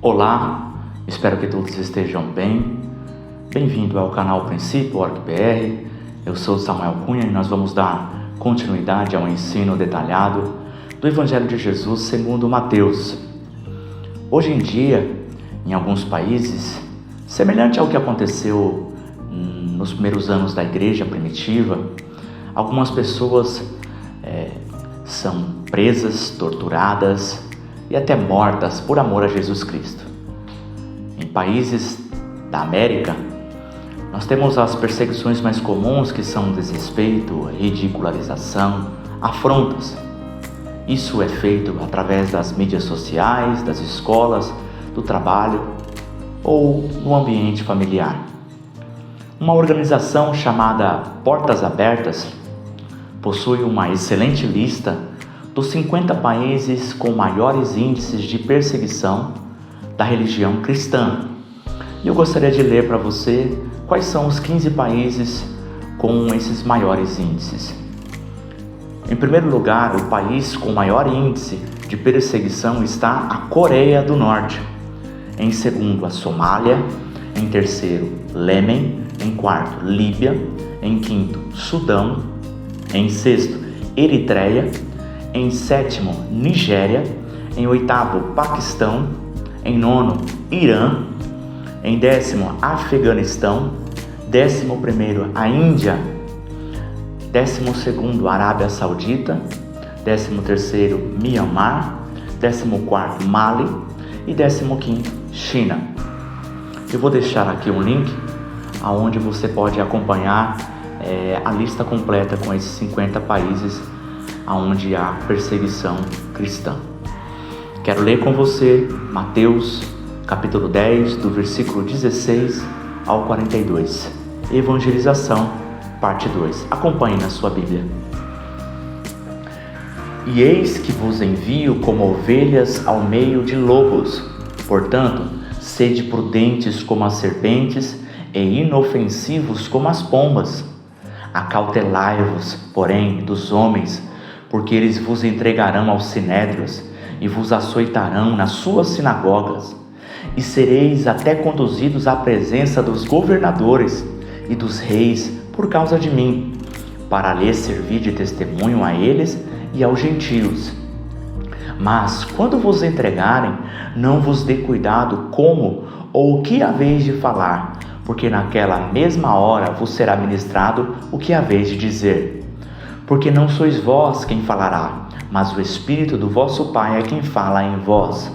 Olá, espero que todos estejam bem. Bem-vindo ao canal Princípio OrgBR. Eu sou Samuel Cunha e nós vamos dar continuidade ao ensino detalhado do Evangelho de Jesus segundo Mateus. Hoje em dia, em alguns países, semelhante ao que aconteceu nos primeiros anos da igreja primitiva, algumas pessoas são presas, torturadas e até mortas por amor a Jesus Cristo. Em países da América, nós temos as perseguições mais comuns, que são desrespeito, ridicularização, afrontas. Isso é feito através das mídias sociais, das escolas, do trabalho ou no ambiente familiar. Uma organização chamada Portas Abertas possui uma excelente lista dos 50 países com maiores índices de perseguição da religião cristã. E eu gostaria de ler para você quais são os 15 países com esses maiores índices. Em primeiro lugar, o país com maior índice de perseguição está a Coreia do Norte. Em segundo, a Somália. Em terceiro, Iêmen. Em quarto, Líbia. Em quinto, Sudão. Em sexto, Eritreia. Em sétimo, Nigéria. Em oitavo, Paquistão. Em nono, Irã. Em décimo, Afeganistão. 11º, a Índia. 12º, Arábia Saudita. 13º, Mianmar. 14º, Mali. E 15º, China. Eu vou deixar aqui um link onde você pode acompanhar a lista completa com esses 50 países onde há perseguição cristã. Quero ler com você Mateus capítulo 10, do versículo 16 ao 42. Evangelização, parte 2. Acompanhe na sua Bíblia. E eis que vos envio como ovelhas ao meio de lobos. Portanto, sede prudentes como as serpentes e inofensivos como as pombas. Acautelai-vos, porém, dos homens, porque eles vos entregarão aos sinédrios e vos açoitarão nas suas sinagogas, e sereis até conduzidos à presença dos governadores e dos reis por causa de mim, para lhes servir de testemunho a eles e aos gentios. Mas, quando vos entregarem, não vos dê cuidado como ou o que haveis de falar, porque naquela mesma hora vos será ministrado o que haveis de dizer. Porque não sois vós quem falará, mas o Espírito do vosso Pai é quem fala em vós.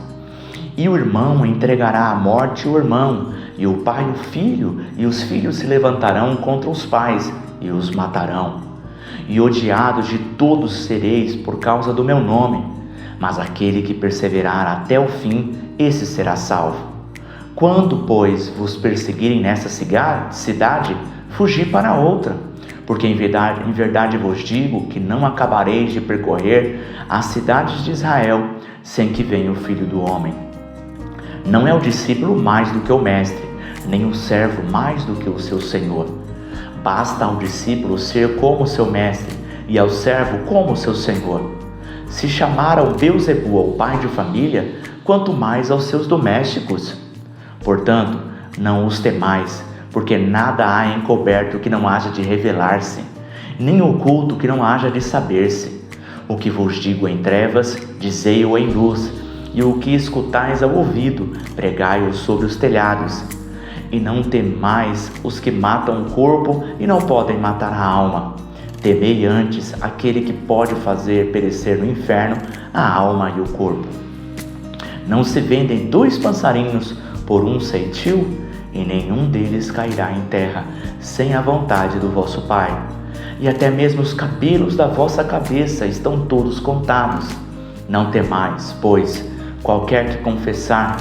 E o irmão entregará à morte o irmão, e o pai o filho, e os filhos se levantarão contra os pais, e os matarão. E odiados de todos sereis por causa do meu nome, mas aquele que perseverar até o fim, esse será salvo. Quando, pois, vos perseguirem nessa cidade, fugi para outra. Porque em verdade vos digo que não acabareis de percorrer as cidades de Israel sem que venha o Filho do Homem. Não é o discípulo mais do que o mestre, nem o servo mais do que o seu senhor. Basta ao discípulo ser como seu mestre e ao servo como seu senhor. Se chamaram Beelzebul ao pai de família, quanto mais aos seus domésticos. Portanto, não os temais, porque nada há encoberto que não haja de revelar-se, nem oculto que não haja de saber-se. O que vos digo em trevas, dizei-o em luz, e o que escutais ao ouvido, pregai-o sobre os telhados. E não temais os que matam o corpo e não podem matar a alma. Temei antes aquele que pode fazer perecer no inferno a alma e o corpo. Não se vendem 2 passarinhos por um ceitil? E nenhum deles cairá em terra, sem a vontade do vosso Pai. E até mesmo os cabelos da vossa cabeça estão todos contados. Não temais, pois, qualquer que confessar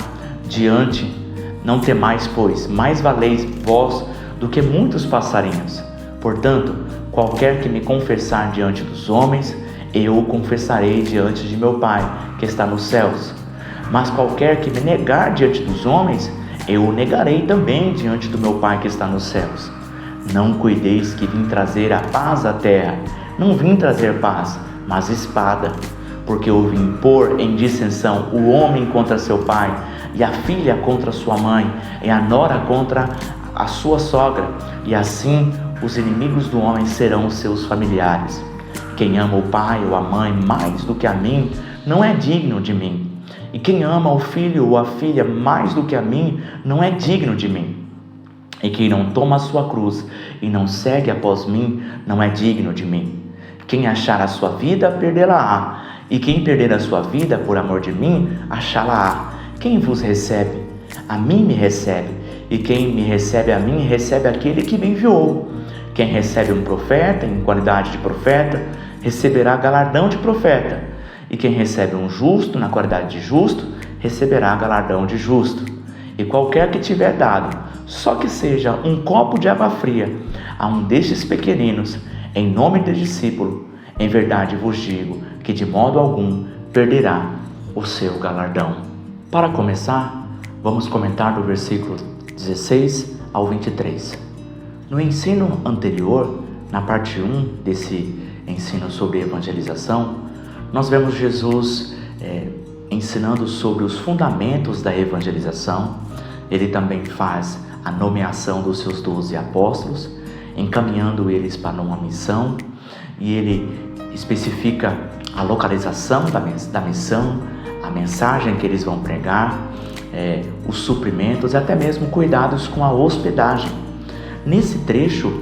não temais, pois, mais valeis vós do que muitos passarinhos. Portanto, qualquer que me confessar diante dos homens, eu o confessarei diante de meu Pai, que está nos céus. Mas qualquer que me negar diante dos homens, eu o negarei também diante do meu Pai que está nos céus. Não cuideis que vim trazer a paz à terra. Não vim trazer paz, mas espada. porque eu vim pôr em dissensão o homem contra seu pai, e a filha contra sua mãe, e a nora contra a sua sogra, e assim os inimigos do homem serão seus familiares. Quem ama o pai ou a mãe mais do que a mim, não é digno de mim. E quem ama o filho ou a filha mais do que a mim, não é digno de mim. E quem não toma a sua cruz e não segue após mim, não é digno de mim. Quem achar a sua vida, perdê-la-á. E quem perder a sua vida por amor de mim, achá-la-á. Quem vos recebe, a mim me recebe. E quem me recebe a mim, recebe aquele que me enviou. Quem recebe um profeta, em qualidade de profeta, receberá galardão de profeta. E quem recebe um justo, na qualidade de justo, receberá galardão de justo. E qualquer que tiver dado, só que seja um copo de água fria, a um destes pequeninos, em nome do discípulo, em verdade vos digo que de modo algum perderá o seu galardão. Para começar, vamos comentar do versículo 16 ao 23. No ensino anterior, na parte 1 desse ensino sobre evangelização, nós vemos Jesus ensinando sobre os fundamentos da evangelização. Ele também faz a nomeação dos seus 12 apóstolos, encaminhando eles para uma missão, e ele especifica a localização da missão, a mensagem que eles vão pregar, os suprimentos e até mesmo cuidados com a hospedagem. Nesse trecho,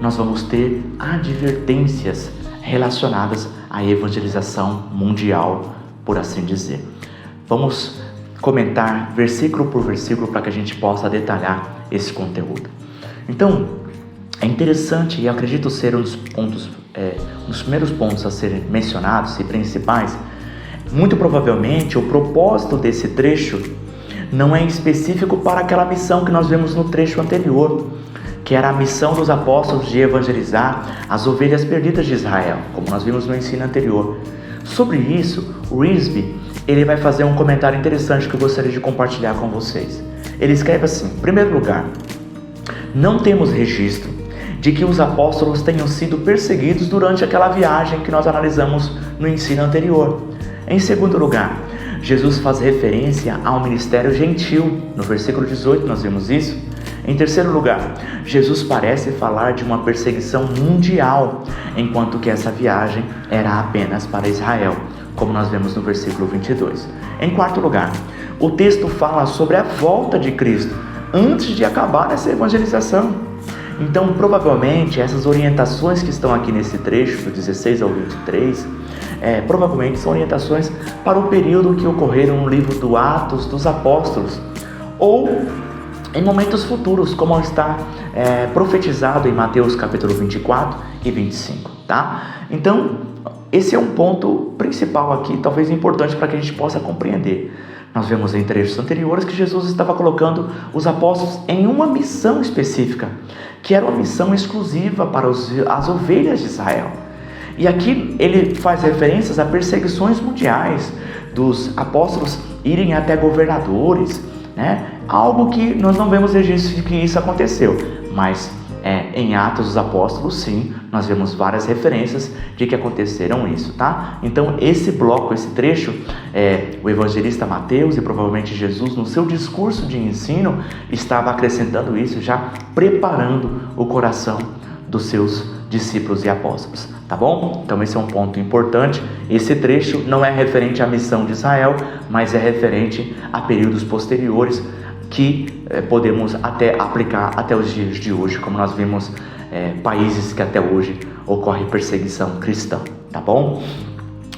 nós vamos ter advertências relacionadas à evangelização mundial, por assim dizer. Vamos comentar versículo por versículo para que a gente possa detalhar esse conteúdo. Então, é interessante e acredito ser um dos primeiros pontos a serem mencionados e principais. Muito provavelmente o propósito desse trecho não é específico para aquela missão que nós vemos no trecho anterior, que era a missão dos apóstolos de evangelizar as ovelhas perdidas de Israel, como nós vimos no ensino anterior. Sobre isso, o Risby, ele vai fazer um comentário interessante que eu gostaria de compartilhar com vocês. Ele escreve assim: em primeiro lugar, não temos registro de que os apóstolos tenham sido perseguidos durante aquela viagem que nós analisamos no ensino anterior. Em segundo lugar, Jesus faz referência ao ministério gentil. No versículo 18 nós vemos isso. Em terceiro lugar, Jesus parece falar de uma perseguição mundial, enquanto que essa viagem era apenas para Israel, como nós vemos no versículo 22. Em quarto lugar, o texto fala sobre a volta de Cristo, antes de acabar essa evangelização. Então, provavelmente, essas orientações que estão aqui nesse trecho, do 16 ao 23, provavelmente são orientações para o período que ocorreram no livro do Atos dos Apóstolos, ou em momentos futuros, como está profetizado em Mateus capítulo 24 e 25, tá? Então, esse é um ponto principal aqui, talvez importante para que a gente possa compreender. Nós vemos em trechos anteriores que Jesus estava colocando os apóstolos em uma missão específica, que era uma missão exclusiva para as ovelhas de Israel. E aqui ele faz referências a perseguições mundiais, dos apóstolos irem até governadores, né? Algo que nós não vemos registro de que isso aconteceu, mas em Atos dos Apóstolos, sim, nós vemos várias referências de que aconteceram isso, tá? Então, esse bloco, esse trecho, o evangelista Mateus e provavelmente Jesus, no seu discurso de ensino, estava acrescentando isso, já preparando o coração dos seus discípulos e apóstolos, tá bom? Então, esse é um ponto importante. Esse trecho não é referente à missão de Israel, mas é referente a períodos posteriores que podemos até aplicar até os dias de hoje, como nós vimos países que até hoje ocorre perseguição cristã, tá bom?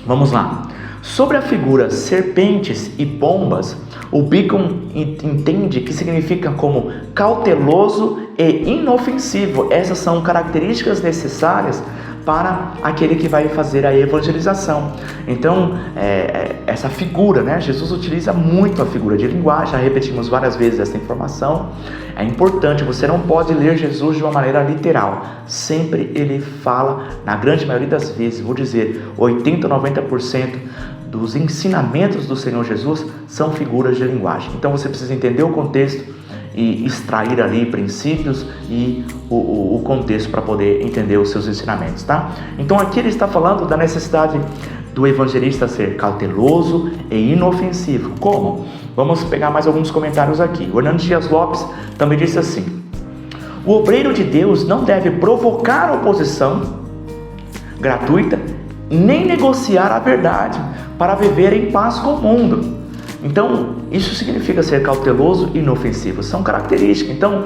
Vamos lá. Sobre a figura serpentes e pombas, o Beacon entende que significa como cauteloso e inofensivo. Essas são características necessárias para aquele que vai fazer a evangelização. Então, essa figura, né? Jesus utiliza muito a figura de linguagem, já repetimos várias vezes essa informação. É importante, você não pode ler Jesus de uma maneira literal. Sempre ele fala, na grande maioria das vezes, vou dizer, 80, 90% dos ensinamentos do Senhor Jesus são figuras de linguagem. Então você precisa entender o contexto e extrair ali princípios e o contexto para poder entender os seus ensinamentos, tá? Então aqui ele está falando da necessidade do evangelista ser cauteloso e inofensivo. Como? Vamos pegar mais alguns comentários aqui. O Hernando Dias Lopes também disse assim: o obreiro de Deus não deve provocar oposição gratuita, nem negociar a verdade para viver em paz com o mundo. Então, isso significa ser cauteloso e inofensivo. São características. Então,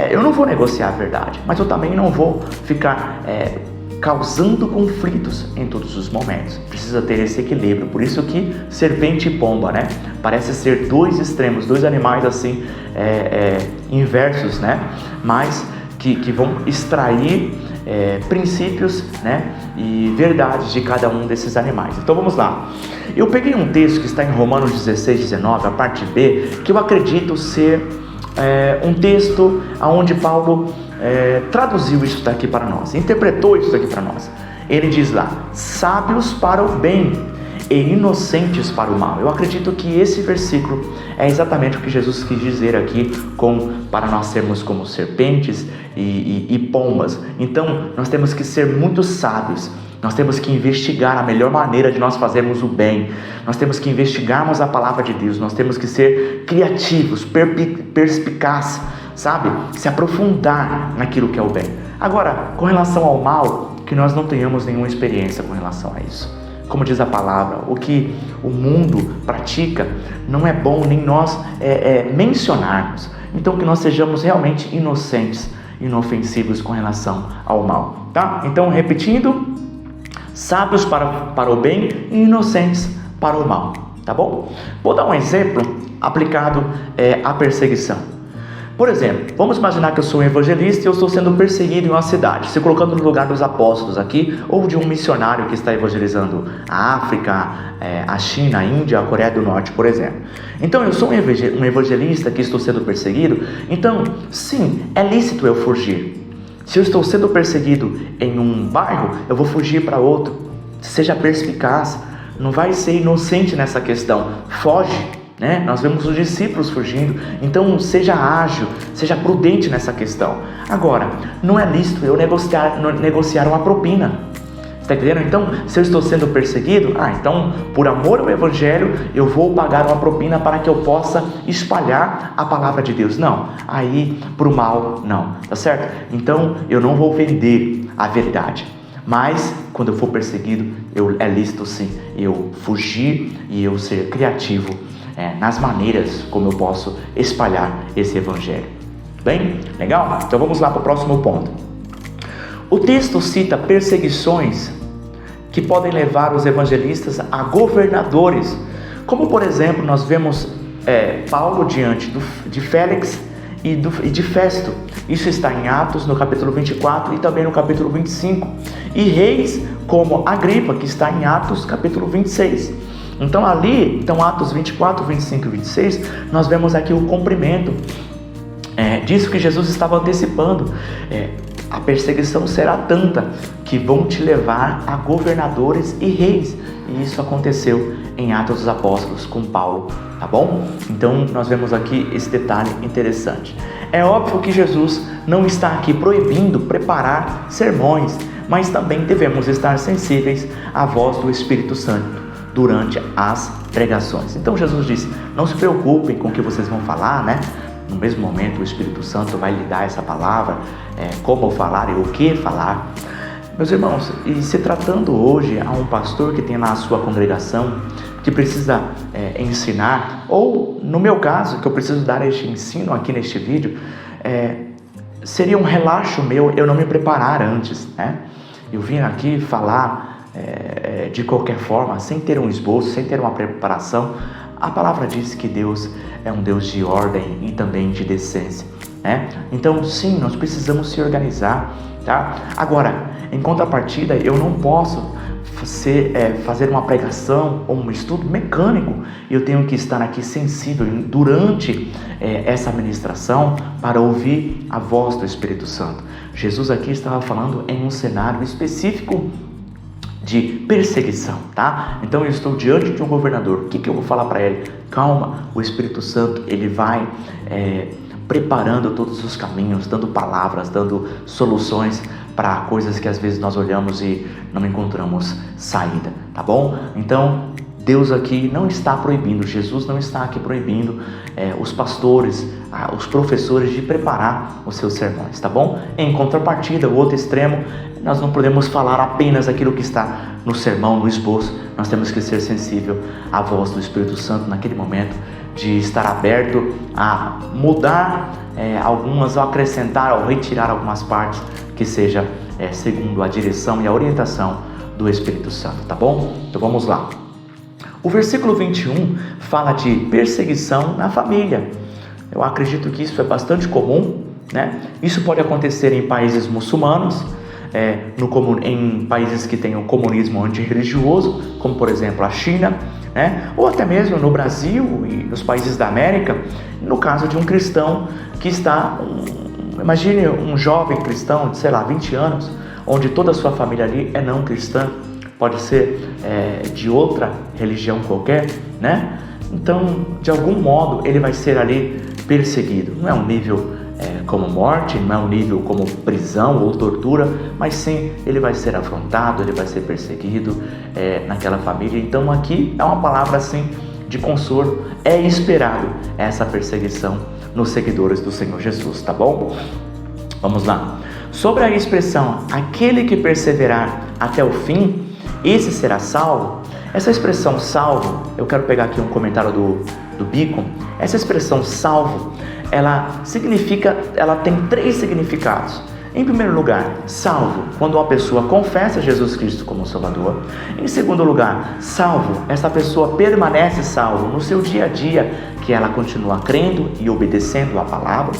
eu não vou negociar a verdade, mas eu também não vou ficar causando conflitos em todos os momentos. Precisa ter esse equilíbrio. Por isso que serpente e pomba, né? Parece ser dois extremos, dois animais assim, inversos, né? Mas que vão extrair princípios, né, e verdades de cada um desses animais. Então vamos lá. Eu peguei um texto que está em Romanos 16, 19, a parte B, que eu acredito ser um texto onde Paulo traduziu isso daqui para nós, interpretou isso daqui para nós. Ele diz lá: sábios para o bem e inocentes para o mal. Eu acredito que esse versículo é exatamente o que Jesus quis dizer aqui para nós sermos como serpentes e pombas. Então nós temos que ser muito sábios. Nós temos que investigar a melhor maneira de nós fazermos o bem. Nós temos que investigarmos a palavra de Deus. Nós temos que ser criativos, perspicazes, sabe? Se aprofundar naquilo que é o bem. Agora, com relação ao mal, que nós não tenhamos nenhuma experiência com relação a isso. Como diz a palavra, o que o mundo pratica não é bom nem nós mencionarmos. Então que nós sejamos realmente inocentes, inofensivos com relação ao mal, tá? Então, repetindo: sábios para o bem e inocentes para o mal, tá bom? Vou dar um exemplo aplicado à perseguição. Por exemplo, vamos imaginar que eu sou um evangelista e eu estou sendo perseguido em uma cidade, se colocando no lugar dos apóstolos aqui, ou de um missionário que está evangelizando a África, a China, a Índia, a Coreia do Norte, por exemplo. Então eu sou um evangelista que estou sendo perseguido. Então, sim, é lícito eu fugir. Se eu estou sendo perseguido em um bairro, eu vou fugir para outro. Seja perspicaz, não vai ser inocente nessa questão. Foge. Nós vemos os discípulos fugindo. Então seja ágil, seja prudente nessa questão. Agora, não é lícito eu negociar uma propina. Está entendendo? Então, se eu estou sendo perseguido, então por amor ao evangelho eu vou pagar uma propina para que eu possa espalhar a palavra de Deus. Não, aí para o mal não, tá certo? Então eu não vou vender a verdade. Mas quando eu for perseguido, é lícito sim eu fugir e eu ser criativo nas maneiras como eu posso espalhar esse evangelho. Bem, legal? Então vamos lá para o próximo ponto. O texto cita perseguições que podem levar os evangelistas a governadores, como por exemplo nós vemos Paulo diante de Félix e de Festo. Isso está em Atos no capítulo 24 e também no capítulo 25. E reis como Agripa, que está em Atos capítulo 26. Então Atos 24, 25 e 26, nós vemos aqui o cumprimento disso que Jesus estava antecipando. A perseguição será tanta que vão te levar a governadores e reis. E isso aconteceu em Atos dos Apóstolos com Paulo, tá bom? Então nós vemos aqui esse detalhe interessante. É óbvio que Jesus não está aqui proibindo preparar sermões, mas também devemos estar sensíveis à voz do Espírito Santo durante as pregações. Então Jesus disse: não se preocupem com o que vocês vão falar, né? No mesmo momento o Espírito Santo vai lhe dar essa palavra, como falar e o que falar. Meus irmãos, e se tratando hoje a um pastor que tem lá a sua congregação, que precisa ensinar, ou no meu caso, que eu preciso dar este ensino aqui neste vídeo, seria um relaxo meu eu não me preparar antes, né? Eu vim aqui falar de qualquer forma, sem ter um esboço, sem ter uma preparação. A palavra diz que Deus é um Deus de ordem e também de decência, né? Então sim, nós precisamos se organizar, tá? Agora, em contrapartida, eu não posso fazer uma pregação ou um estudo mecânico. Eu tenho que estar aqui sensível durante essa ministração para ouvir a voz do Espírito Santo. Jesus aqui estava falando em um cenário específico de perseguição, tá? Então eu estou diante de um governador. O que eu vou falar para ele? Calma, o Espírito Santo ele vai preparando todos os caminhos, dando palavras, dando soluções para coisas que às vezes nós olhamos e não encontramos saída, tá bom? Então Deus aqui não está proibindo, Jesus não está aqui proibindo os pastores, os professores de preparar os seus sermões, tá bom? Em contrapartida, o outro extremo, nós não podemos falar apenas aquilo que está no sermão, no esboço. Nós temos que ser sensível à voz do Espírito Santo naquele momento, de estar aberto a mudar algumas, ou acrescentar ou retirar algumas partes que seja segundo a direção e a orientação do Espírito Santo, tá bom? Então vamos lá. O versículo 21 fala de perseguição na família. Eu acredito que isso é bastante comum, né? Isso pode acontecer em países muçulmanos, em países que têm o comunismo antirreligioso, como por exemplo a China, né? Ou até mesmo no Brasil e nos países da América, no caso de um cristão que está, imagine um jovem cristão de, 20 anos, onde toda a sua família ali é não cristã, pode ser de outra religião qualquer, né? Então, de algum modo, ele vai ser ali perseguido. Não é um nível como morte, não é um nível como prisão ou tortura, mas sim, ele vai ser afrontado, ele vai ser perseguido naquela família. Então, aqui é uma palavra assim de consolo. É esperado essa perseguição nos seguidores do Senhor Jesus, tá bom? Vamos lá. Sobre a expressão, aquele que perseverar até o fim, esse será salvo. Essa expressão salvo, eu quero pegar aqui um comentário do Beacon. Essa expressão salvo, ela tem 3 significados. Em primeiro lugar, salvo, quando uma pessoa confessa Jesus Cristo como Salvador. Em segundo lugar, salvo, essa pessoa permanece salvo no seu dia a dia, que ela continua crendo e obedecendo a palavra.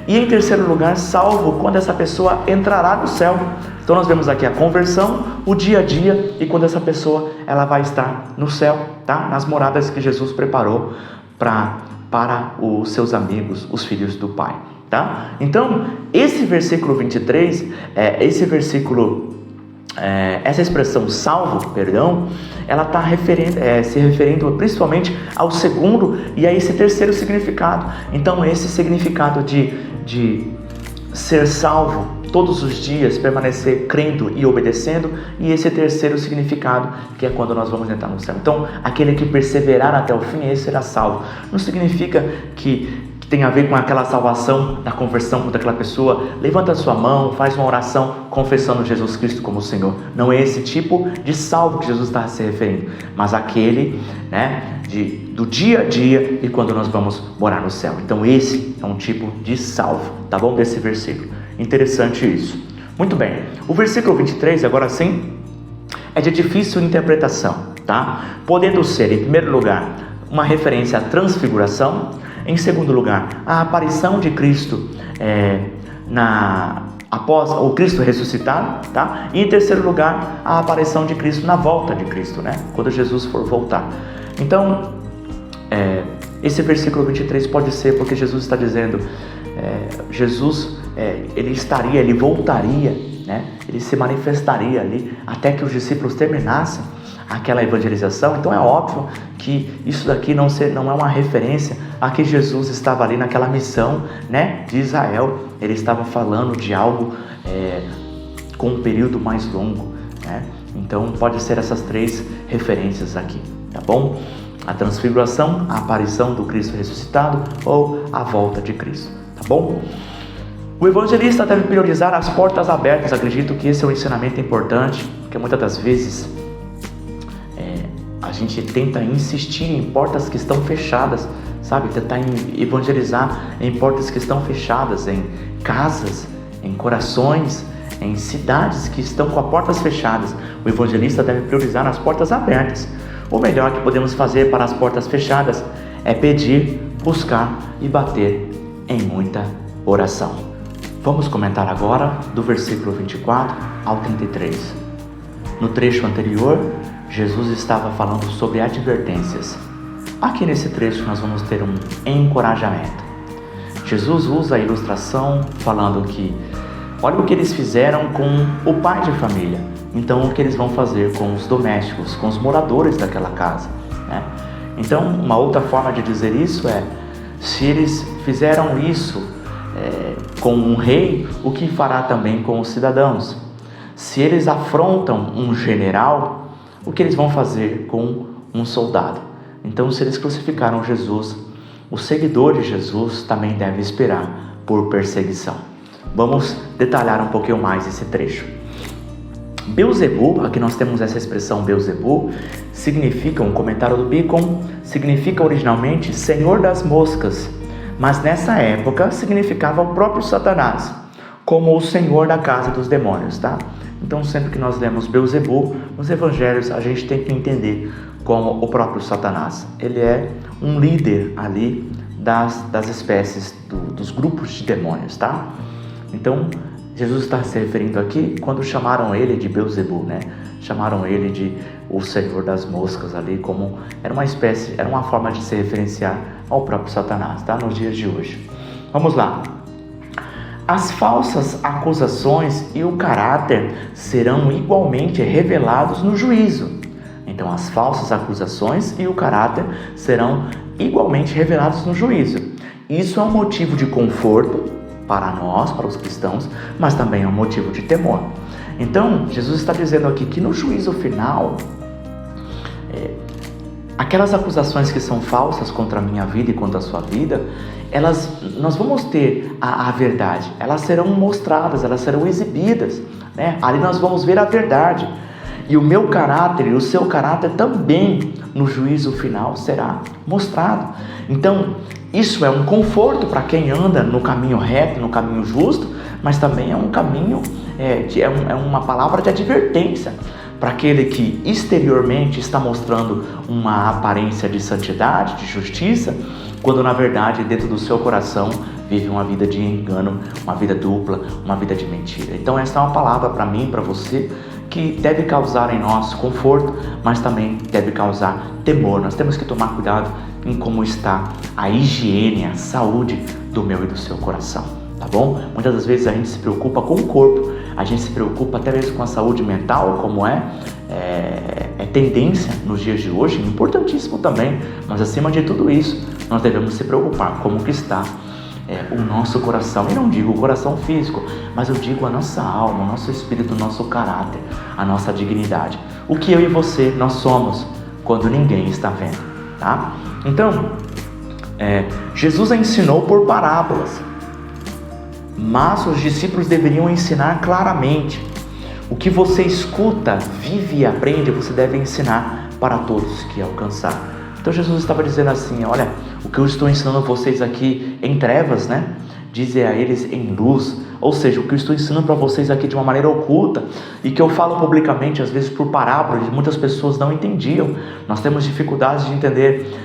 E em terceiro lugar, salvo, quando essa pessoa entrará no céu. Então nós vemos aqui a conversão, o dia a dia e quando essa pessoa ela vai estar no céu, tá? Nas moradas que Jesus preparou para os seus amigos, os filhos do Pai, tá? Então, esse versículo 23, essa expressão salvo, ela está se referindo principalmente ao segundo e a esse terceiro significado. Então, esse significado de ser salvo todos os dias, permanecer crendo e obedecendo, e esse terceiro significado, que é quando nós vamos entrar no céu. Então, aquele que perseverar até o fim, esse será salvo. Não significa que tem a ver com aquela salvação, da conversão daquela pessoa, levanta a sua mão, faz uma oração confessando Jesus Cristo como Senhor. Não é esse tipo de salvo que Jesus está se referindo, mas aquele, do dia a dia e quando nós vamos morar no céu. Então esse é um tipo de salvo, tá bom? Desse versículo. Interessante isso. Muito bem. O versículo 23, agora sim, é de difícil interpretação, tá? Podendo ser, em primeiro lugar, uma referência à transfiguração. Em segundo lugar, a aparição de Cristo após o Cristo ressuscitado, tá? E em terceiro lugar, a aparição de Cristo na volta de Cristo, né? Quando Jesus for voltar. Então, esse versículo 23 pode ser porque Jesus está dizendo, ele voltaria, né? Ele se manifestaria ali até que os discípulos terminassem aquela evangelização. Então é óbvio que isso daqui não é uma referência a que Jesus estava ali naquela missão, né, de Israel. Ele estava falando de algo com um período mais longo, né? Então pode ser essas 3 referências aqui, tá bom? A transfiguração, a aparição do Cristo ressuscitado ou a volta de Cristo, tá bom? O evangelista deve priorizar as portas abertas. Acredito que esse é um ensinamento importante, porque muitas das vezes a gente tenta insistir em portas que estão fechadas, sabe? Tentar evangelizar em portas que estão fechadas, em casas, em corações, em cidades que estão com as portas fechadas. O evangelista deve priorizar as portas abertas. O melhor que podemos fazer para as portas fechadas é pedir, buscar e bater em muita oração. Vamos comentar agora do versículo 24 ao 33. No trecho anterior, Jesus estava falando sobre advertências. Aqui nesse trecho nós vamos ter um encorajamento. Jesus usa a ilustração falando que olha o que eles fizeram com o pai de família, então o que eles vão fazer com os domésticos, com os moradores daquela casa, né? Então uma outra forma de dizer isso é, se eles fizeram isso com um rei, o que fará também com os cidadãos? Se eles afrontam um general, o que eles vão fazer com um soldado. Então, se eles crucificaram Jesus, o seguidor de Jesus também deve esperar por perseguição. Vamos detalhar um pouquinho mais esse trecho. Beuzebu, aqui nós temos essa expressão Beuzebu, significa, um comentário do Bacon, significa originalmente Senhor das Moscas, mas nessa época significava o próprio Satanás, como o Senhor da casa dos demônios, tá? Então, sempre que nós lemos Beuzebu nos evangelhos, a gente tem que entender como o próprio Satanás. Ele é um líder ali das espécies, dos grupos de demônios, tá? Então, Jesus está se referindo aqui quando chamaram ele de Beuzebu, né? Chamaram ele de o Senhor das Moscas ali, como era uma forma de se referenciar ao próprio Satanás, tá? Nos dias de hoje. Vamos lá. As falsas acusações e o caráter serão igualmente revelados no juízo. Então, as falsas acusações e o caráter serão igualmente revelados no juízo. Isso é um motivo de conforto para nós, para os cristãos, mas também é um motivo de temor. Então, Jesus está dizendo aqui que no juízo final, aquelas acusações que são falsas contra a minha vida e contra a sua vida, nós vamos ter a verdade, elas serão mostradas, elas serão exibidas, né? Ali nós vamos ver a verdade, e o meu caráter e o seu caráter também no juízo final será mostrado. Então, isso é um conforto para quem anda no caminho reto, no caminho justo, mas também é um caminho, é uma palavra de advertência para aquele que exteriormente está mostrando uma aparência de santidade, de justiça, quando na verdade dentro do seu coração vive uma vida de engano, uma vida dupla, uma vida de mentira. Então essa é uma palavra para mim, para você, que deve causar em nós conforto, mas também deve causar temor. Nós temos que tomar cuidado em como está a higiene, a saúde do meu e do seu coração, tá bom? Muitas das vezes a gente se preocupa com o corpo, a gente se preocupa até mesmo com a saúde mental, como é tendência nos dias de hoje, importantíssimo também, mas acima de tudo isso, nós devemos se preocupar como que está o nosso coração. E não digo o coração físico, mas eu digo a nossa alma, o nosso espírito, o nosso caráter, a nossa dignidade. O que eu e você, nós somos quando ninguém está vendo, tá? Então, Jesus ensinou por parábolas, mas os discípulos deveriam ensinar claramente. O que você escuta, vive e aprende, você deve ensinar para todos que alcançar. Então Jesus estava dizendo assim, olha, o que eu estou ensinando vocês aqui em trevas, né? Dizem a eles em luz. Ou seja, o que eu estou ensinando para vocês aqui de uma maneira oculta e que eu falo publicamente, às vezes por parábolas, muitas pessoas não entendiam. Nós temos dificuldades de entender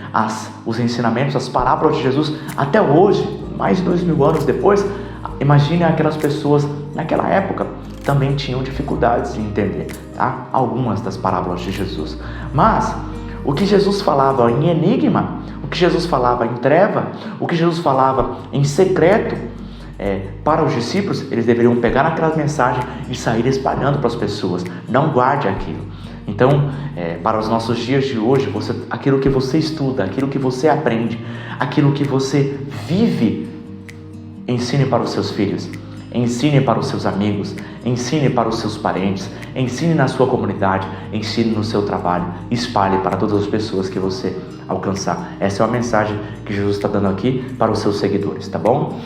os ensinamentos, as parábolas de Jesus até hoje, mais de 2000 anos depois. Imagine aquelas pessoas naquela época também tinham dificuldades de entender, tá? Algumas das parábolas de Jesus. Mas o que Jesus falava em enigma, o que Jesus falava em treva, o que Jesus falava em secreto, para os discípulos, eles deveriam pegar aquela mensagem e sair espalhando para as pessoas. Não guarde aquilo. Então, para os nossos dias de hoje, aquilo que você estuda, aquilo que você aprende, aquilo que você vive, ensine para os seus filhos, ensine para os seus amigos, ensine para os seus parentes, ensine na sua comunidade, ensine no seu trabalho, espalhe para todas as pessoas que você alcançar. Essa é uma mensagem que Jesus está dando aqui para os seus seguidores, tá bom?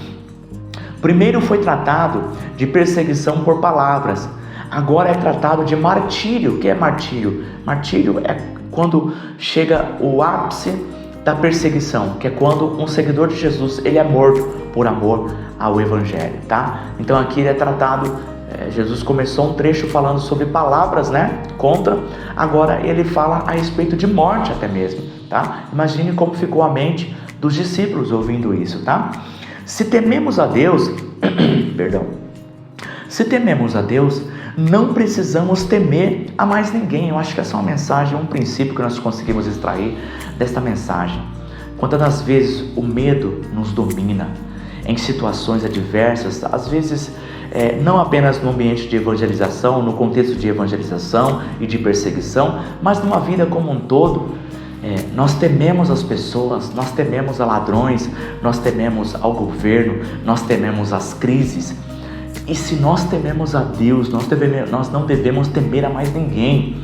Primeiro foi tratado de perseguição por palavras, agora é tratado de martírio. O que é martírio? Martírio é quando chega o ápice da perseguição, que é quando um seguidor de Jesus ele é morto por amor ao Evangelho, tá? Então aqui ele é tratado, Jesus começou um trecho falando sobre palavras, né, contra, agora ele fala a respeito de morte até mesmo, tá? Imagine como ficou a mente dos discípulos ouvindo isso, tá? Se tememos a Deus, se tememos a Deus, não precisamos temer a mais ninguém. Eu acho que essa é uma mensagem, um princípio que nós conseguimos extrair desta mensagem. Quantas das vezes o medo nos domina em situações adversas, às vezes não apenas no ambiente de evangelização, no contexto de evangelização e de perseguição, mas numa vida como um todo. Nós tememos as pessoas, nós tememos a ladrões, nós tememos ao governo, nós tememos as crises. E se nós tememos a Deus, nós não devemos temer a mais ninguém.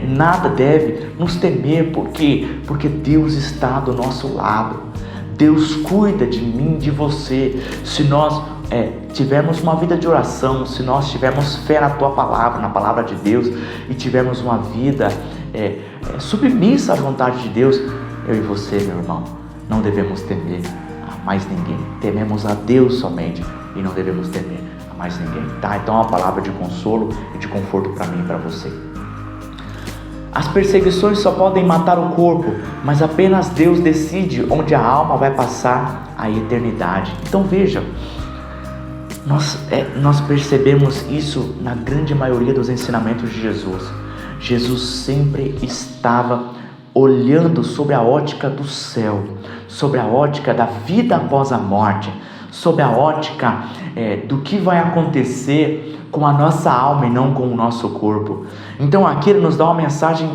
nada deve nos temer. Por quê? Porque Deus está do nosso lado. Deus cuida de mim, de você. Se nós tivermos uma vida de oração, se nós tivermos fé na Tua palavra, na palavra de Deus, e tivermos uma vida submissa à vontade de Deus, eu e você, meu irmão, não devemos temer a mais ninguém. Tememos a Deus somente e não devemos temer a mais ninguém, tá? Então é uma palavra de consolo e de conforto para mim e para você. As perseguições só podem matar o corpo, mas apenas Deus decide onde a alma vai passar a eternidade. Então veja, nós percebemos isso na grande maioria dos ensinamentos de Jesus. Jesus sempre estava olhando sobre a ótica do céu, sobre a ótica da vida após a morte, sobre a ótica do que vai acontecer com a nossa alma e não com o nosso corpo. Então aqui ele nos dá uma mensagem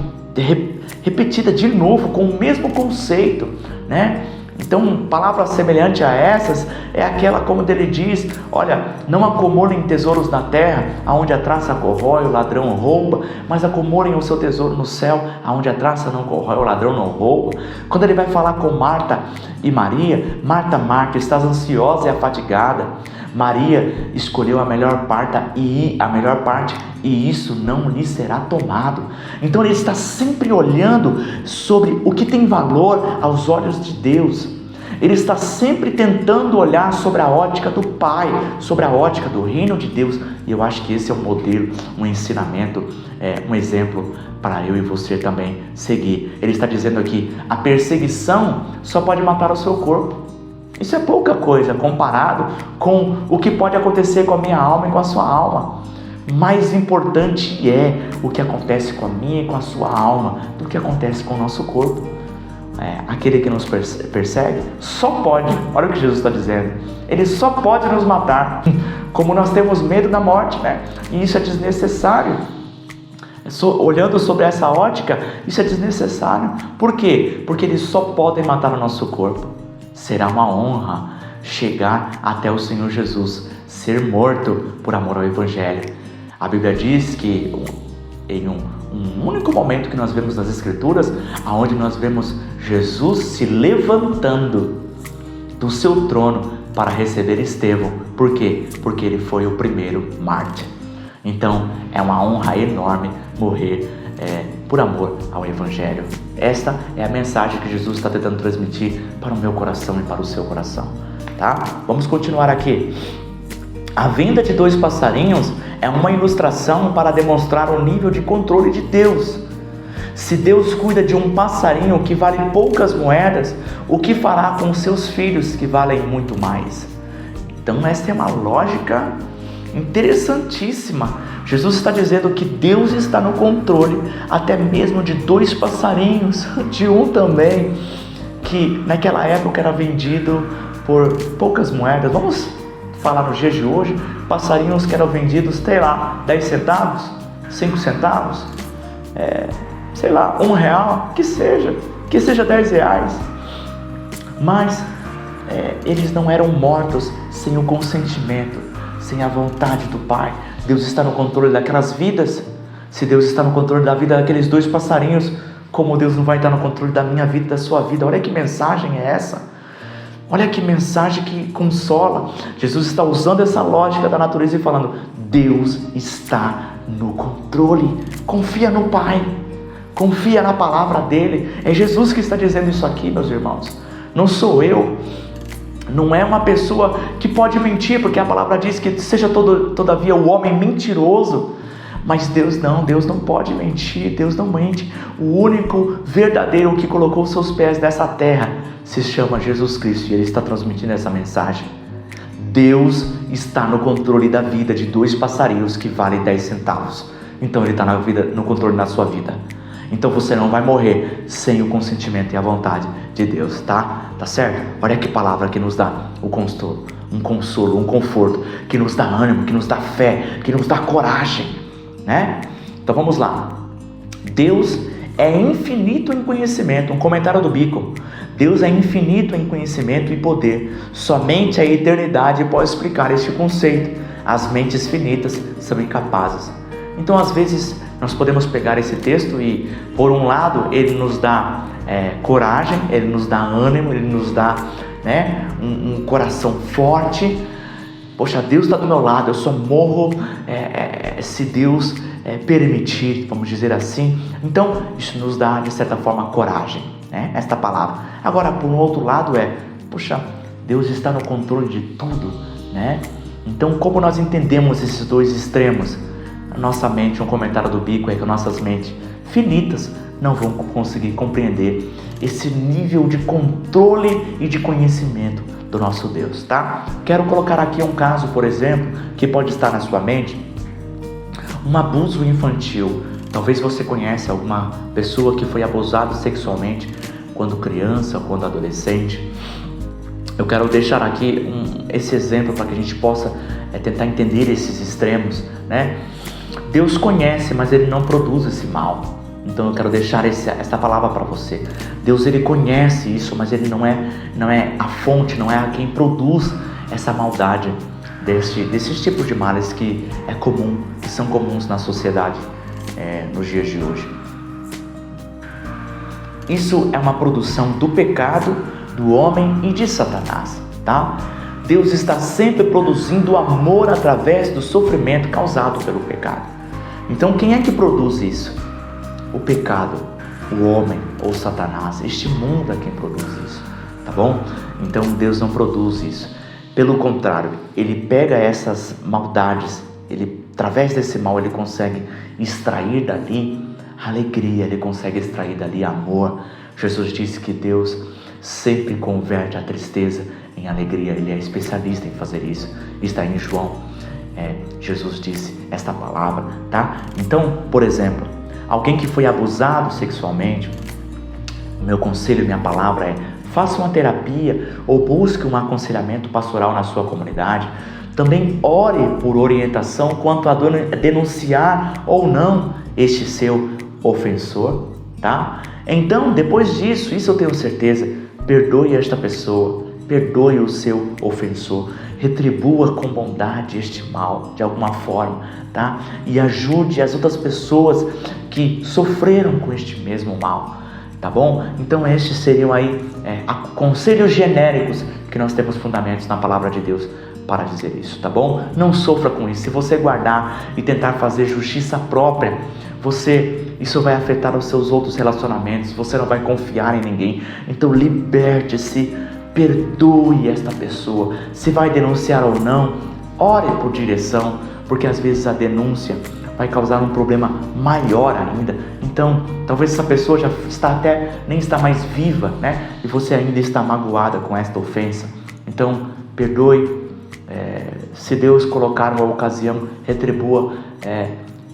repetida de novo, com o mesmo conceito, né? Então, palavra semelhante a essas é aquela como ele diz: olha, não acumulem tesouros na terra, aonde a traça corrói, o ladrão rouba, mas acumulem o seu tesouro no céu, aonde a traça não corrói, o ladrão não rouba. Quando ele vai falar com Marta e Maria: Marta, Marta, estás ansiosa e afadigada. Maria escolheu a melhor parte e isso não lhe será tomado. Então ele está sempre olhando sobre o que tem valor aos olhos de Deus. Ele está sempre tentando olhar sobre a ótica do Pai, sobre a ótica do reino de Deus. E eu acho que esse é um modelo, um ensinamento, um exemplo para eu e você também seguir. Ele está dizendo aqui: a perseguição só pode matar o seu corpo. Isso é pouca coisa comparado com o que pode acontecer com a minha alma e com a sua alma. Mais importante é o que acontece com a minha e com a sua alma do que acontece com o nosso corpo. Aquele que nos persegue só pode, olha o que Jesus está dizendo, ele só pode nos matar. Como nós temos medo da morte, né? E isso é desnecessário. Olhando sobre essa ótica, isso é desnecessário. Por quê? Porque eles só podem matar o nosso corpo. Será uma honra chegar até o Senhor Jesus, ser morto por amor ao Evangelho. A Bíblia diz que em um único momento que nós vemos nas Escrituras, aonde nós vemos Jesus se levantando do seu trono para receber Estevão. Por quê? Porque ele foi o primeiro mártir. Então é uma honra enorme morrer por amor ao Evangelho. Esta é a mensagem que Jesus está tentando transmitir para o meu coração e para o seu coração, tá? Vamos continuar aqui. A venda de 2 passarinhos é uma ilustração para demonstrar o nível de controle de Deus. Se Deus cuida de um passarinho que vale poucas moedas, o que fará com seus filhos que valem muito mais? Então essa é uma lógica interessantíssima. Jesus está dizendo que Deus está no controle até mesmo de 2 passarinhos, de um também, que naquela época era vendido por poucas moedas. Vamos falar nos dias de hoje, passarinhos que eram vendidos, sei lá, 10 centavos, 5 centavos, sei lá, R$1, que seja 10 reais. Mas eles não eram mortos sem o consentimento, sem a vontade do Pai. Deus está no controle daquelas vidas. Se Deus está no controle da vida daqueles 2 passarinhos, como Deus não vai estar no controle da minha vida e da sua vida? Olha que mensagem é essa. Olha que mensagem que consola. Jesus está usando essa lógica da natureza e falando: Deus está no controle. Confia no Pai. Confia na palavra dele. É Jesus que está dizendo isso aqui, meus irmãos. Não sou eu. Não é uma pessoa que pode mentir, porque a palavra diz que seja todavia o homem mentiroso. Mas Deus não pode mentir, Deus não mente. O único verdadeiro que colocou seus pés nessa terra se chama Jesus Cristo, e Ele está transmitindo essa mensagem. Deus está no controle da vida de 2 passarinhos que valem 10 centavos. Então Ele está no controle da sua vida. Então você não vai morrer sem o consentimento e a vontade de Deus, tá? Tá certo? Olha que palavra que nos dá um consolo, um conforto, que nos dá ânimo, que nos dá fé, que nos dá coragem, né? Então vamos lá. Deus é infinito em conhecimento. Um comentário do Bico: Deus é infinito em conhecimento e poder. Somente a eternidade pode explicar este conceito. As mentes finitas são incapazes. Então às vezes nós podemos pegar esse texto e, por um lado, ele nos dá coragem, ele nos dá ânimo, ele nos dá, né, um coração forte. Poxa, Deus está do meu lado, eu só morro se Deus permitir, vamos dizer assim. Então, isso nos dá, de certa forma, coragem, né? Esta palavra. Agora, por um outro lado, poxa, Deus está no controle de tudo, né? Então, como nós entendemos esses dois extremos? A nossa mente, um comentário do Bico é que nossas mentes finitas não vão conseguir compreender esse nível de controle e de conhecimento do nosso Deus, tá? Quero colocar aqui um caso, por exemplo, que pode estar na sua mente, um abuso infantil. Talvez você conheça alguma pessoa que foi abusada sexualmente quando criança, quando adolescente. Eu quero deixar aqui esse exemplo para que a gente possa tentar entender esses extremos, né? Deus conhece, mas Ele não produz esse mal. Então eu quero deixar essa palavra para você. Deus, Ele conhece isso, mas Ele não é a fonte, não é quem produz essa maldade desses tipos de males que são comuns na sociedade nos dias de hoje. Isso é uma produção do pecado, do homem e de Satanás, tá? Deus está sempre produzindo amor através do sofrimento causado pelo pecado. Então quem é que produz isso? O pecado, o homem ou Satanás. Este mundo é quem produz isso, tá bom? Então Deus não produz isso. Pelo contrário, Ele pega essas maldades, através desse mal Ele consegue extrair dali alegria, Ele consegue extrair dali amor. Jesus disse que Deus sempre converte a tristeza em alegria. Ele é especialista em fazer isso. Está em João. Jesus disse esta palavra, tá? Então, por exemplo, alguém que foi abusado sexualmente, o meu conselho, minha palavra é: faça uma terapia ou busque um aconselhamento pastoral na sua comunidade. Também ore por orientação quanto a denunciar ou não este seu ofensor, tá? Então, depois disso, isso eu tenho certeza, perdoe esta pessoa, perdoe o seu ofensor, retribua com bondade este mal, de alguma forma, tá? E ajude as outras pessoas que sofreram com este mesmo mal, tá bom? Então estes seriam aí conselhos genéricos que nós temos fundamentos na palavra de Deus para dizer isso, tá bom? Não sofra com isso. Se você guardar e tentar fazer justiça própria, isso vai afetar os seus outros relacionamentos, você não vai confiar em ninguém. Então liberte-se, perdoe esta pessoa. Se vai denunciar ou não, ore por direção, porque às vezes a denúncia vai causar um problema maior ainda. Então, talvez essa pessoa já nem está mais viva, né? E você ainda está magoada com esta ofensa. Então, perdoe. Se Deus colocar uma ocasião, retribua,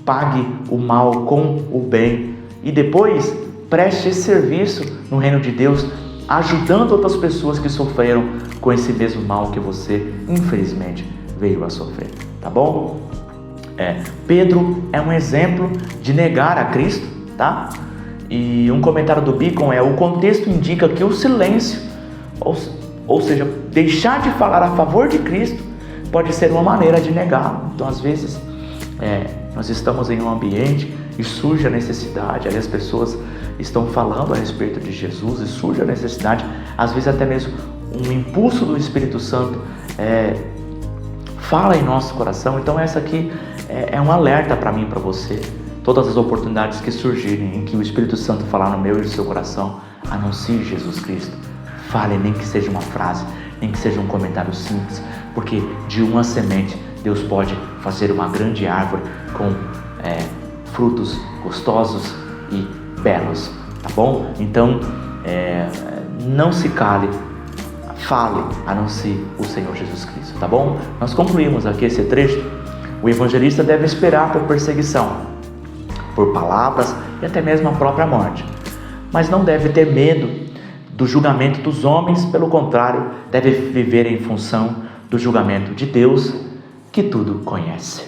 pague o mal com o bem. E depois, preste esse serviço no reino de Deus, ajudando outras pessoas que sofreram com esse mesmo mal que você, infelizmente, veio a sofrer. Tá bom? Pedro é um exemplo de negar a Cristo, tá? E um comentário do Beacon o contexto indica que o silêncio, ou seja, deixar de falar a favor de Cristo, pode ser uma maneira de negá-lo. Então, às vezes, nós estamos em um ambiente e surge a necessidade, ali as pessoas estão falando a respeito de Jesus e surge a necessidade, às vezes até mesmo um impulso do Espírito Santo fala em nosso coração. Então essa aqui é um alerta para mim e para você. Todas as oportunidades que surgirem em que o Espírito Santo falar no meu e no seu coração, anuncie Jesus Cristo. Fale, nem que seja uma frase, nem que seja um comentário simples, porque de uma semente Deus pode fazer uma grande árvore com frutos gostosos e belos, tá bom? Então, não se cale, fale, anuncie o Senhor Jesus Cristo, tá bom? Nós concluímos aqui esse trecho. O evangelista deve esperar por perseguição, por palavras e até mesmo a própria morte, mas não deve ter medo do julgamento dos homens. Pelo contrário, deve viver em função do julgamento de Deus, que tudo conhece.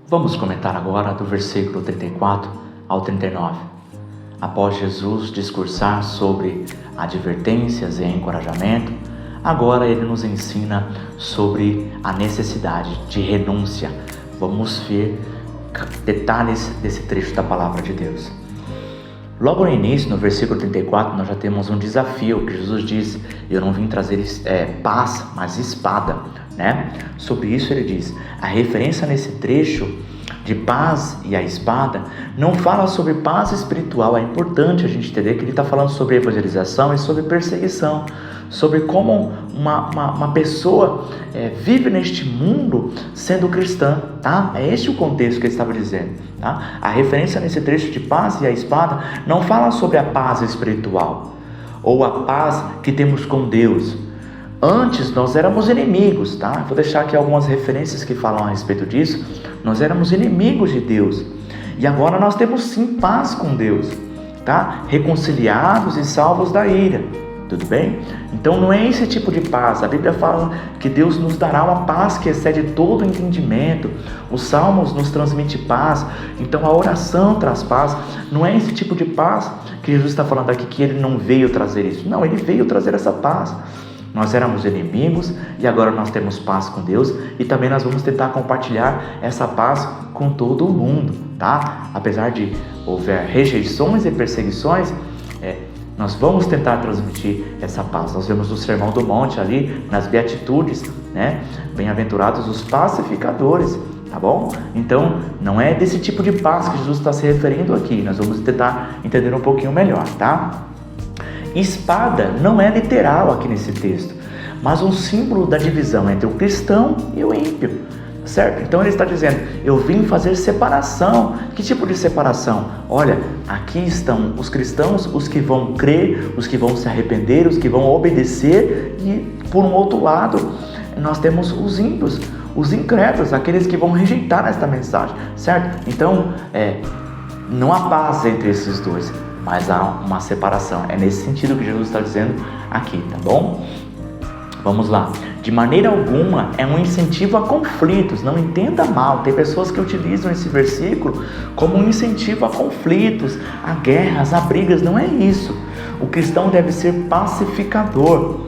Vamos comentar agora do versículo 34 ao 39. Após Jesus discursar sobre advertências e encorajamento, agora ele nos ensina sobre a necessidade de renúncia. Vamos ver detalhes desse trecho da palavra de Deus. Logo no início, no versículo 34, nós já temos um desafio que Jesus diz: eu não vim trazer paz, mas espada, né? Sobre isso ele diz, a referência nesse trecho de paz e a espada não fala sobre paz espiritual. É importante a gente entender que ele está falando sobre evangelização e sobre perseguição, sobre como uma pessoa vive neste mundo sendo cristã, tá? É este o contexto que ele estava dizendo, tá? A referência nesse trecho de paz e a espada não fala sobre a paz espiritual ou a paz que temos com Deus. Antes nós éramos inimigos, tá? Vou deixar aqui algumas referências que falam a respeito disso. Nós éramos inimigos de Deus e agora nós temos sim paz com Deus, tá? Reconciliados e salvos da ira. Tudo bem? Então não é esse tipo de paz. A Bíblia fala que Deus nos dará uma paz que excede todo entendimento. Os Salmos nos transmitem paz. Então a oração traz paz. Não é esse tipo de paz que Jesus está falando aqui, que Ele não veio trazer isso. Não, Ele veio trazer essa paz. Nós éramos inimigos e agora nós temos paz com Deus, e também nós vamos tentar compartilhar essa paz com todo mundo, tá? Apesar de houver rejeições e perseguições, nós vamos tentar transmitir essa paz. Nós vemos no Sermão do Monte ali, nas Beatitudes, né? Bem-aventurados os pacificadores, tá bom? Então, não é desse tipo de paz que Jesus está se referindo aqui. Nós vamos tentar entender um pouquinho melhor, tá? Espada não é literal aqui nesse texto, mas um símbolo da divisão entre o cristão e o ímpio, certo? Então ele está dizendo, eu vim fazer separação. Que tipo de separação? Olha, aqui estão os cristãos, os que vão crer, os que vão se arrepender, os que vão obedecer, e por um outro lado, nós temos os ímpios, os incrédulos, aqueles que vão rejeitar esta mensagem, certo? Então, não há paz entre esses dois, mas há uma separação. É nesse sentido que Jesus está dizendo aqui, tá bom? Vamos lá. De maneira alguma é um incentivo a conflitos, não entenda mal. Tem pessoas que utilizam esse versículo como um incentivo a conflitos, a guerras, a brigas. Não é isso. O cristão deve ser pacificador.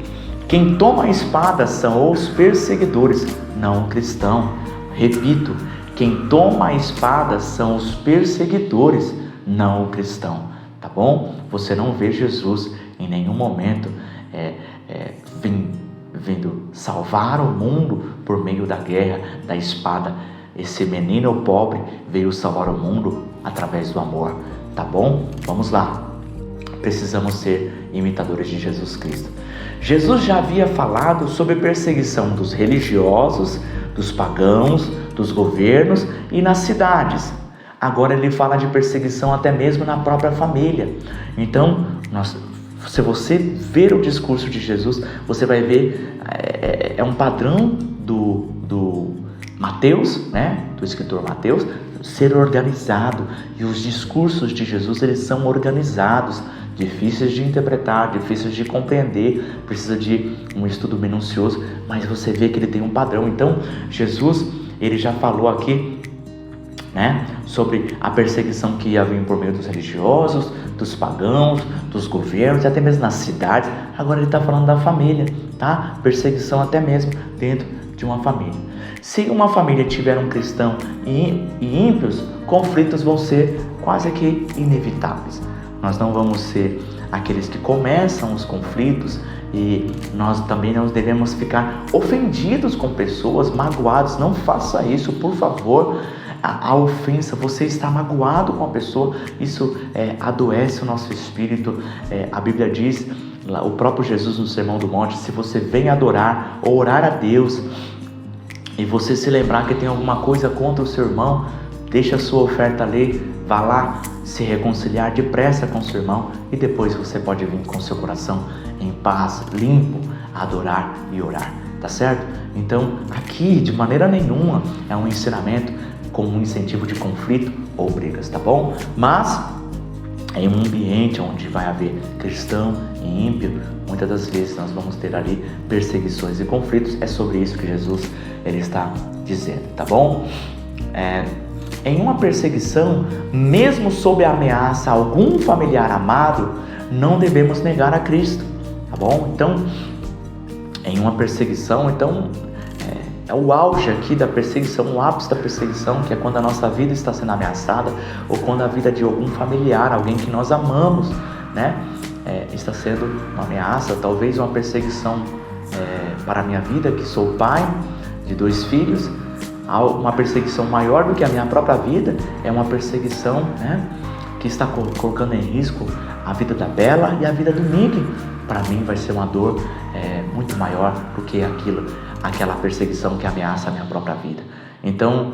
Quem toma a espada são os perseguidores, não o cristão. Repito, quem toma a espada são os perseguidores, não o cristão. Tá bom? Você não vê Jesus em nenhum momento vindo salvar o mundo por meio da guerra, da espada. Esse menino pobre veio salvar o mundo através do amor. Tá bom? Vamos lá. Precisamos ser imitadores de Jesus Cristo. Jesus já havia falado sobre perseguição dos religiosos, dos pagãos, dos governos e nas cidades. Agora ele fala de perseguição até mesmo na própria família. Então, se você ver o discurso de Jesus, você vai ver, é um padrão do Mateus, né? Do escritor Mateus, ser organizado. E os discursos de Jesus, eles são organizados, difíceis de interpretar, difíceis de compreender, precisa de um estudo minucioso, mas você vê que ele tem um padrão. Então, Jesus, ele já falou aqui, né, sobre a perseguição que ia vir por meio dos religiosos, dos pagãos, dos governos e até mesmo nas cidades. Agora ele está falando da família, tá? Perseguição até mesmo dentro de uma família. Se uma família tiver um cristão e ímpios, conflitos vão ser quase que inevitáveis. Nós não vamos ser aqueles que começam os conflitos, e nós também não devemos ficar ofendidos com pessoas, magoados. Não faça isso, por favor. A ofensa, você está magoado com a pessoa, isso adoece o nosso espírito. A Bíblia diz, o próprio Jesus no Sermão do Monte, se você vem adorar ou orar a Deus e você se lembrar que tem alguma coisa contra o seu irmão, deixa a sua oferta ali, vá lá se reconciliar depressa com o seu irmão, e depois você pode vir com seu coração em paz, limpo, adorar e orar, tá certo? Então aqui de maneira nenhuma é um ensinamento como um incentivo de conflito ou brigas, tá bom? Mas em um ambiente onde vai haver cristão e ímpio, muitas das vezes nós vamos ter ali perseguições e conflitos. É sobre isso que Jesus ele está dizendo, tá bom? Em uma perseguição, mesmo sob a ameaça a algum familiar amado, não devemos negar a Cristo, tá bom? Então, em uma perseguição, o auge aqui da perseguição, o ápice da perseguição, que é quando a nossa vida está sendo ameaçada, ou quando a vida de algum familiar, alguém que nós amamos, né, está sendo uma ameaça, talvez uma perseguição para a minha vida, que sou pai de 2 filhos. Uma perseguição maior do que a minha própria vida é uma perseguição, né, que está colocando em risco a vida da Bela e a vida do Miguel. Para mim vai ser uma dor muito maior do que aquela perseguição que ameaça a minha própria vida. Então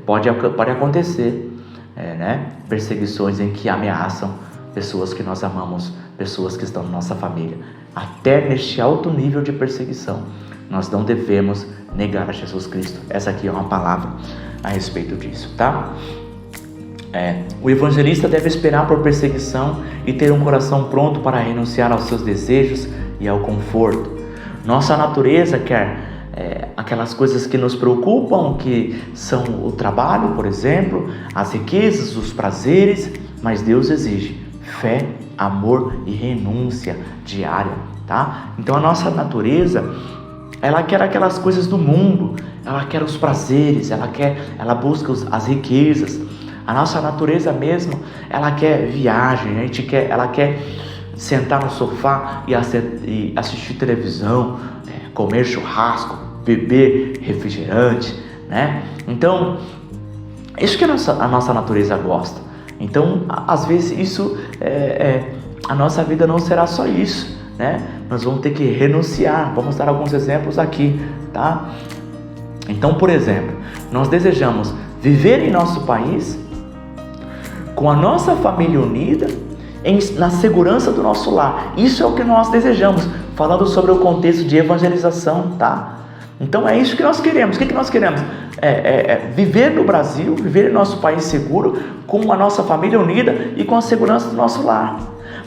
pode acontecer né, perseguições em que ameaçam pessoas que nós amamos, pessoas que estão na nossa família. Até neste alto nível de perseguição, nós não devemos negar a Jesus Cristo. Essa aqui é uma palavra a respeito disso, tá? O evangelista deve esperar por perseguição e ter um coração pronto para renunciar aos seus desejos e ao conforto. Nossa natureza quer aquelas coisas que nos preocupam, que são o trabalho, por exemplo, as riquezas, os prazeres, mas Deus exige fé, amor e renúncia diária, tá? Então a nossa natureza, ela quer aquelas coisas do mundo, ela quer os prazeres, ela busca as riquezas. A nossa natureza mesmo, ela quer viagem, ela quer sentar no sofá e assistir televisão, comer churrasco, beber refrigerante, né? Então, isso que a nossa natureza gosta. Então, às vezes isso, a nossa vida não será só isso, né? Nós vamos ter que renunciar. Vamos dar alguns exemplos aqui, tá? Então, por exemplo, nós desejamos viver em nosso país com a nossa família unida, na segurança do nosso lar. Isso é o que nós desejamos, falando sobre o contexto de evangelização, tá? Então é isso que nós queremos. O que nós queremos? Viver no Brasil, viver em nosso país seguro, com a nossa família unida e com a segurança do nosso lar.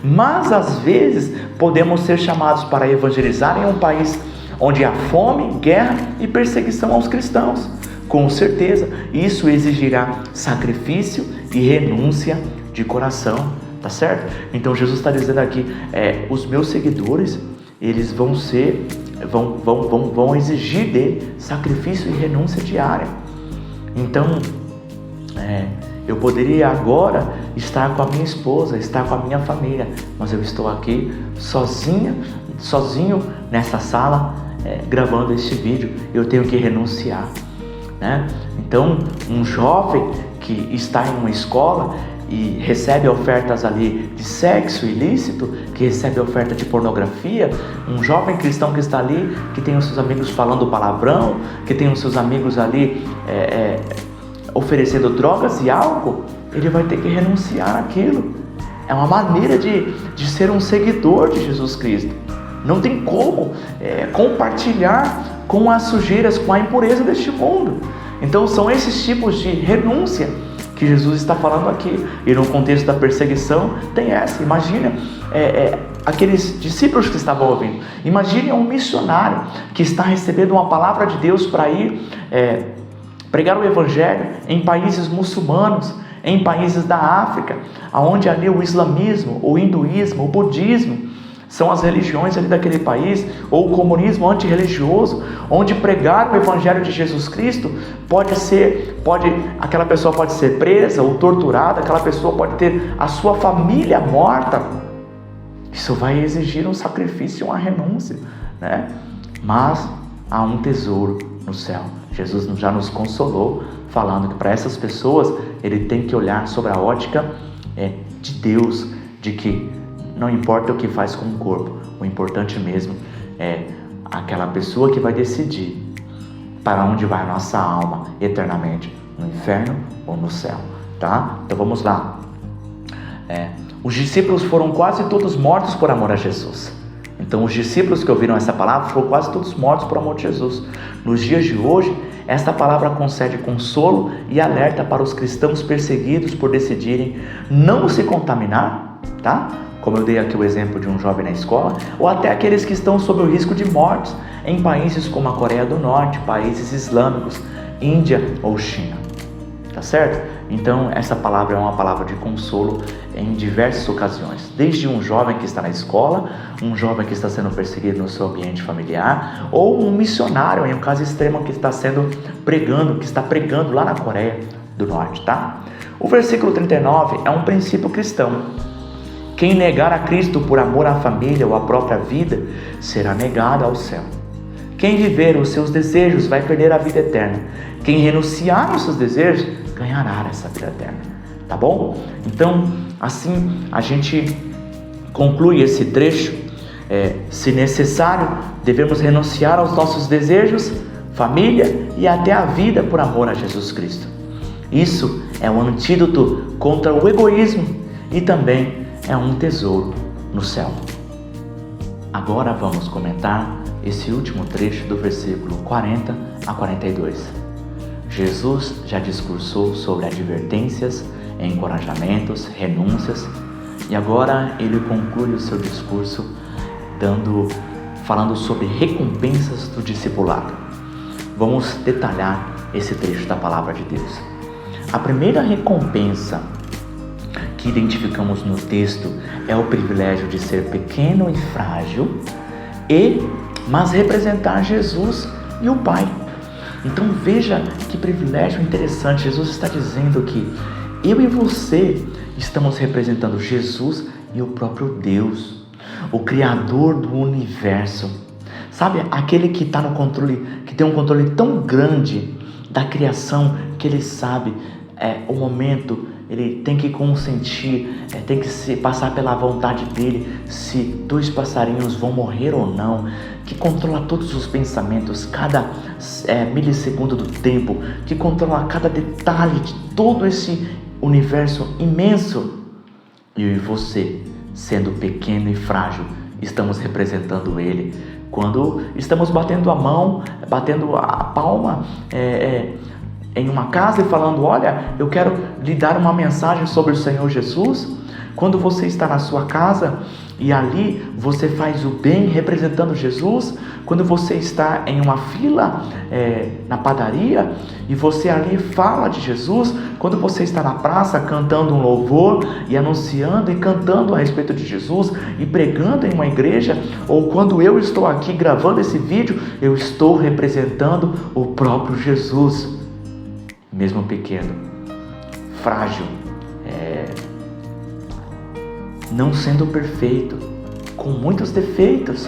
Mas às vezes podemos ser chamados para evangelizar em um país onde há fome, guerra e perseguição aos cristãos. Com certeza, isso exigirá sacrifício e renúncia de coração, tá certo? Então Jesus está dizendo aqui, os meus seguidores, eles vão exigir dele sacrifício e renúncia diária. Então, eu poderia agora estar com a minha esposa, estar com a minha família, mas eu estou aqui sozinho nessa sala, gravando este vídeo. Eu tenho que renunciar, né? Então, um jovem que está em uma escola e recebe ofertas ali de sexo ilícito, que recebe oferta de pornografia, um jovem cristão que está ali, que tem os seus amigos falando palavrão, que tem os seus amigos ali oferecendo drogas e álcool, ele vai ter que renunciar àquilo. É uma maneira de ser um seguidor de Jesus Cristo. Não tem como compartilhar com as sujeiras, com a impureza deste mundo. Então são esses tipos de renúncia que Jesus está falando aqui. E no contexto da perseguição tem essa. Imagina aqueles discípulos que estavam ouvindo. Imagine um missionário que está recebendo uma palavra de Deus para ir pregar o evangelho em países muçulmanos, em países da África, onde ali o islamismo, o hinduísmo, o budismo são as religiões ali daquele país, ou o comunismo antirreligioso, onde pregar o evangelho de Jesus Cristo aquela pessoa pode ser presa ou torturada, aquela pessoa pode ter a sua família morta. Isso vai exigir um sacrifício, uma renúncia, né? Mas há um tesouro no céu. Jesus já nos consolou, falando que para essas pessoas ele tem que olhar sobre a ótica de Deus, de que não importa o que faz com o corpo, o importante mesmo é aquela pessoa que vai decidir para onde vai a nossa alma eternamente, no inferno ou no céu, tá? Então vamos lá. Os discípulos foram quase todos mortos por amor a Jesus. Então os discípulos que ouviram essa palavra foram quase todos mortos por amor de Jesus. Nos dias de hoje, esta palavra concede consolo e alerta para os cristãos perseguidos por decidirem não se contaminar, tá? Como eu dei aqui o exemplo de um jovem na escola, ou até aqueles que estão sob o risco de mortes em países como a Coreia do Norte, países islâmicos, Índia ou China, tá certo? Então, essa palavra é uma palavra de consolo em diversas ocasiões. Desde um jovem que está na escola, um jovem que está sendo perseguido no seu ambiente familiar, ou um missionário, em um caso extremo, que está pregando lá na Coreia do Norte, tá? O versículo 39 é um princípio cristão. Quem negar a Cristo por amor à família ou à própria vida, será negado ao céu. Quem viver os seus desejos vai perder a vida eterna. Quem renunciar aos seus desejos, ganhará essa vida eterna. Tá bom? Então, assim a gente conclui esse trecho. Se necessário, devemos renunciar aos nossos desejos, família e até a vida por amor a Jesus Cristo. Isso é um antídoto contra o egoísmo e também é um tesouro no céu. Agora vamos comentar esse último trecho do versículo 40 a 42. Jesus já discursou sobre advertências, encorajamentos, renúncias, e agora ele conclui o seu discurso falando sobre recompensas do discipulado. Vamos detalhar esse trecho da palavra de Deus. A primeira recompensa que identificamos no texto é o privilégio de ser pequeno e frágil, mas representar Jesus e o Pai. Então veja que privilégio interessante. Jesus está dizendo que eu e você estamos representando Jesus e o próprio Deus, o Criador do universo. Sabe, aquele que está no controle, que tem um controle tão grande da criação, que ele sabe o momento, ele tem que consentir, tem que se passar pela vontade dele, se 2 passarinhos vão morrer ou não, que controla todos os pensamentos, cada milissegundo do tempo, que controla cada detalhe de todo esse universo imenso. Eu e você, sendo pequeno e frágil, estamos representando ele. Quando estamos batendo a mão, batendo a palma em uma casa e falando, olha, eu quero lhe dar uma mensagem sobre o Senhor Jesus. Quando você está na sua casa e ali você faz o bem representando Jesus, quando você está em uma fila na padaria e você ali fala de Jesus, quando você está na praça cantando um louvor e anunciando e cantando a respeito de Jesus e pregando em uma igreja, ou quando eu estou aqui gravando esse vídeo, eu estou representando o próprio Jesus. Mesmo pequeno, frágil, não sendo perfeito, com muitos defeitos,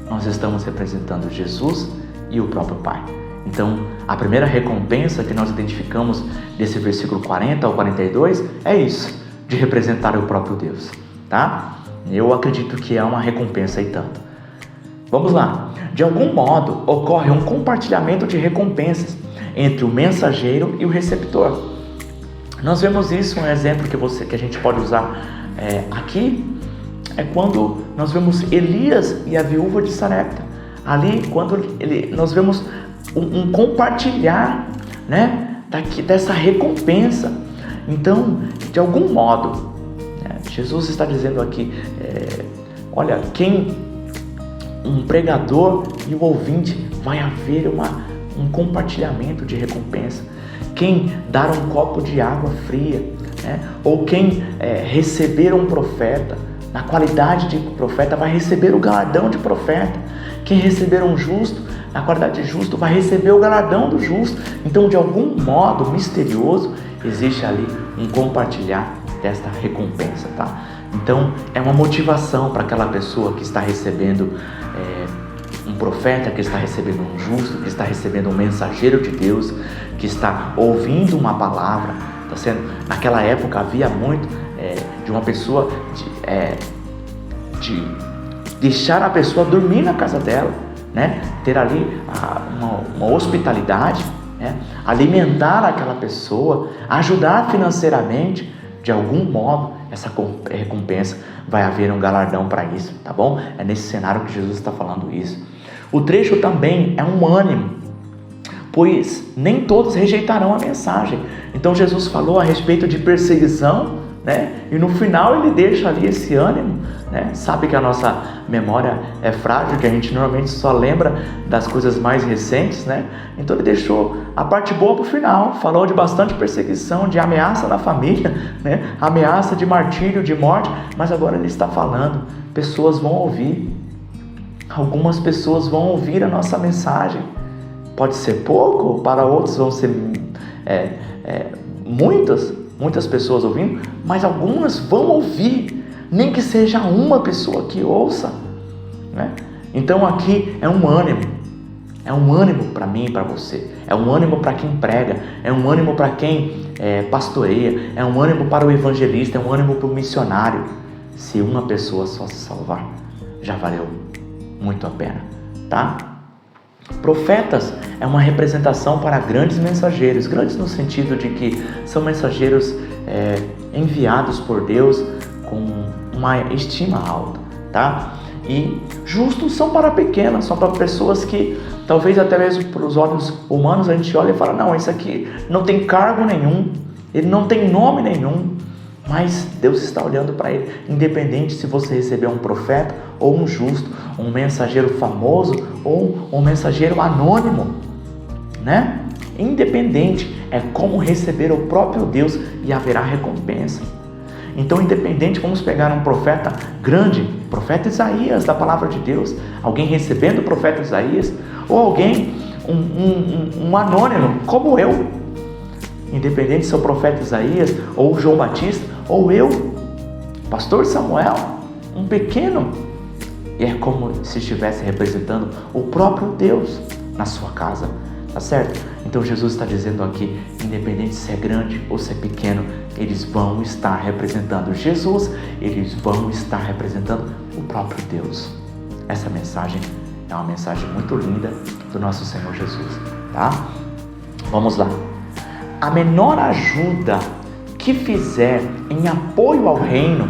nós estamos representando Jesus e o próprio Pai. Então, a primeira recompensa que nós identificamos desse versículo 40 ao 42 é isso, de representar o próprio Deus, tá? Eu acredito que é uma recompensa e tanto. Vamos lá. De algum modo, ocorre um compartilhamento de recompensas entre o mensageiro e o receptor. Nós vemos isso, um exemplo que a gente pode usar aqui, é quando nós vemos Elias e a viúva de Sarepta. Ali, quando nós vemos um compartilhar, dessa recompensa. Então, de algum modo, Jesus está dizendo aqui, olha, um pregador e o ouvinte, vai haver um compartilhamento de recompensa. Quem dar um copo de água fria, ou quem receber um profeta, na qualidade de profeta, vai receber o galardão de profeta. Quem receber um justo, na qualidade de justo, vai receber o galardão do justo. Então, de algum modo misterioso, existe ali um compartilhar desta recompensa, tá? Então, é uma motivação para aquela pessoa que está recebendo um profeta, que está recebendo um justo, que está recebendo um mensageiro de Deus, que está ouvindo uma palavra. Naquela época havia muito de uma pessoa de deixar a pessoa dormir na casa dela, ter ali uma hospitalidade, alimentar aquela pessoa, ajudar financeiramente. De algum modo, essa recompensa vai haver um galardão para isso, tá bom? É nesse cenário que Jesus está falando isso. O trecho também é um ânimo, pois nem todos rejeitarão a mensagem. Então Jesus falou a respeito de perseguição né? E no final ele deixa ali esse ânimo, né? Sabe que a nossa memória é frágil, que a gente normalmente só lembra das coisas mais recentes, né? Então ele deixou a parte boa para o final, falou de bastante perseguição, de ameaça na família, né? Ameaça de martírio, de morte, mas agora ele está falando, pessoas vão ouvir, algumas pessoas vão ouvir a nossa mensagem. Pode ser pouco, para outros vão ser muitas pessoas ouvindo, mas algumas vão ouvir, nem que seja uma pessoa que ouça, né? Então aqui é um ânimo para mim e para você, é um ânimo para quem prega, é um ânimo para quem pastoreia, é um ânimo para o evangelista, é um ânimo para o missionário. Se uma pessoa só se salvar, já valeu muito a pena, tá? Profetas é uma representação para grandes mensageiros, grandes no sentido de que são mensageiros enviados por Deus com uma estima alta, tá? E justos são para pequenas, são para pessoas que talvez até mesmo para os olhos humanos a gente olha e fala, não, esse aqui não tem cargo nenhum, ele não tem nome nenhum, mas Deus está olhando para ele, independente se você receber um profeta ou um justo, um mensageiro famoso ou um mensageiro anônimo, né? Independente, é como receber o próprio Deus e haverá recompensa. Então, independente, vamos pegar um profeta grande, profeta Isaías da palavra de Deus, alguém recebendo o profeta Isaías, ou alguém, um anônimo, como eu, independente se é o profeta Isaías, ou João Batista, ou eu, pastor Samuel, um pequeno, e é como se estivesse representando o próprio Deus na sua casa, tá certo? Então Jesus está dizendo aqui, independente se é grande ou se é pequeno, eles vão estar representando Jesus, eles vão estar representando o próprio Deus. Essa mensagem é uma mensagem muito linda do nosso Senhor Jesus, tá? Vamos lá. A menor ajuda que fizer em apoio ao reino,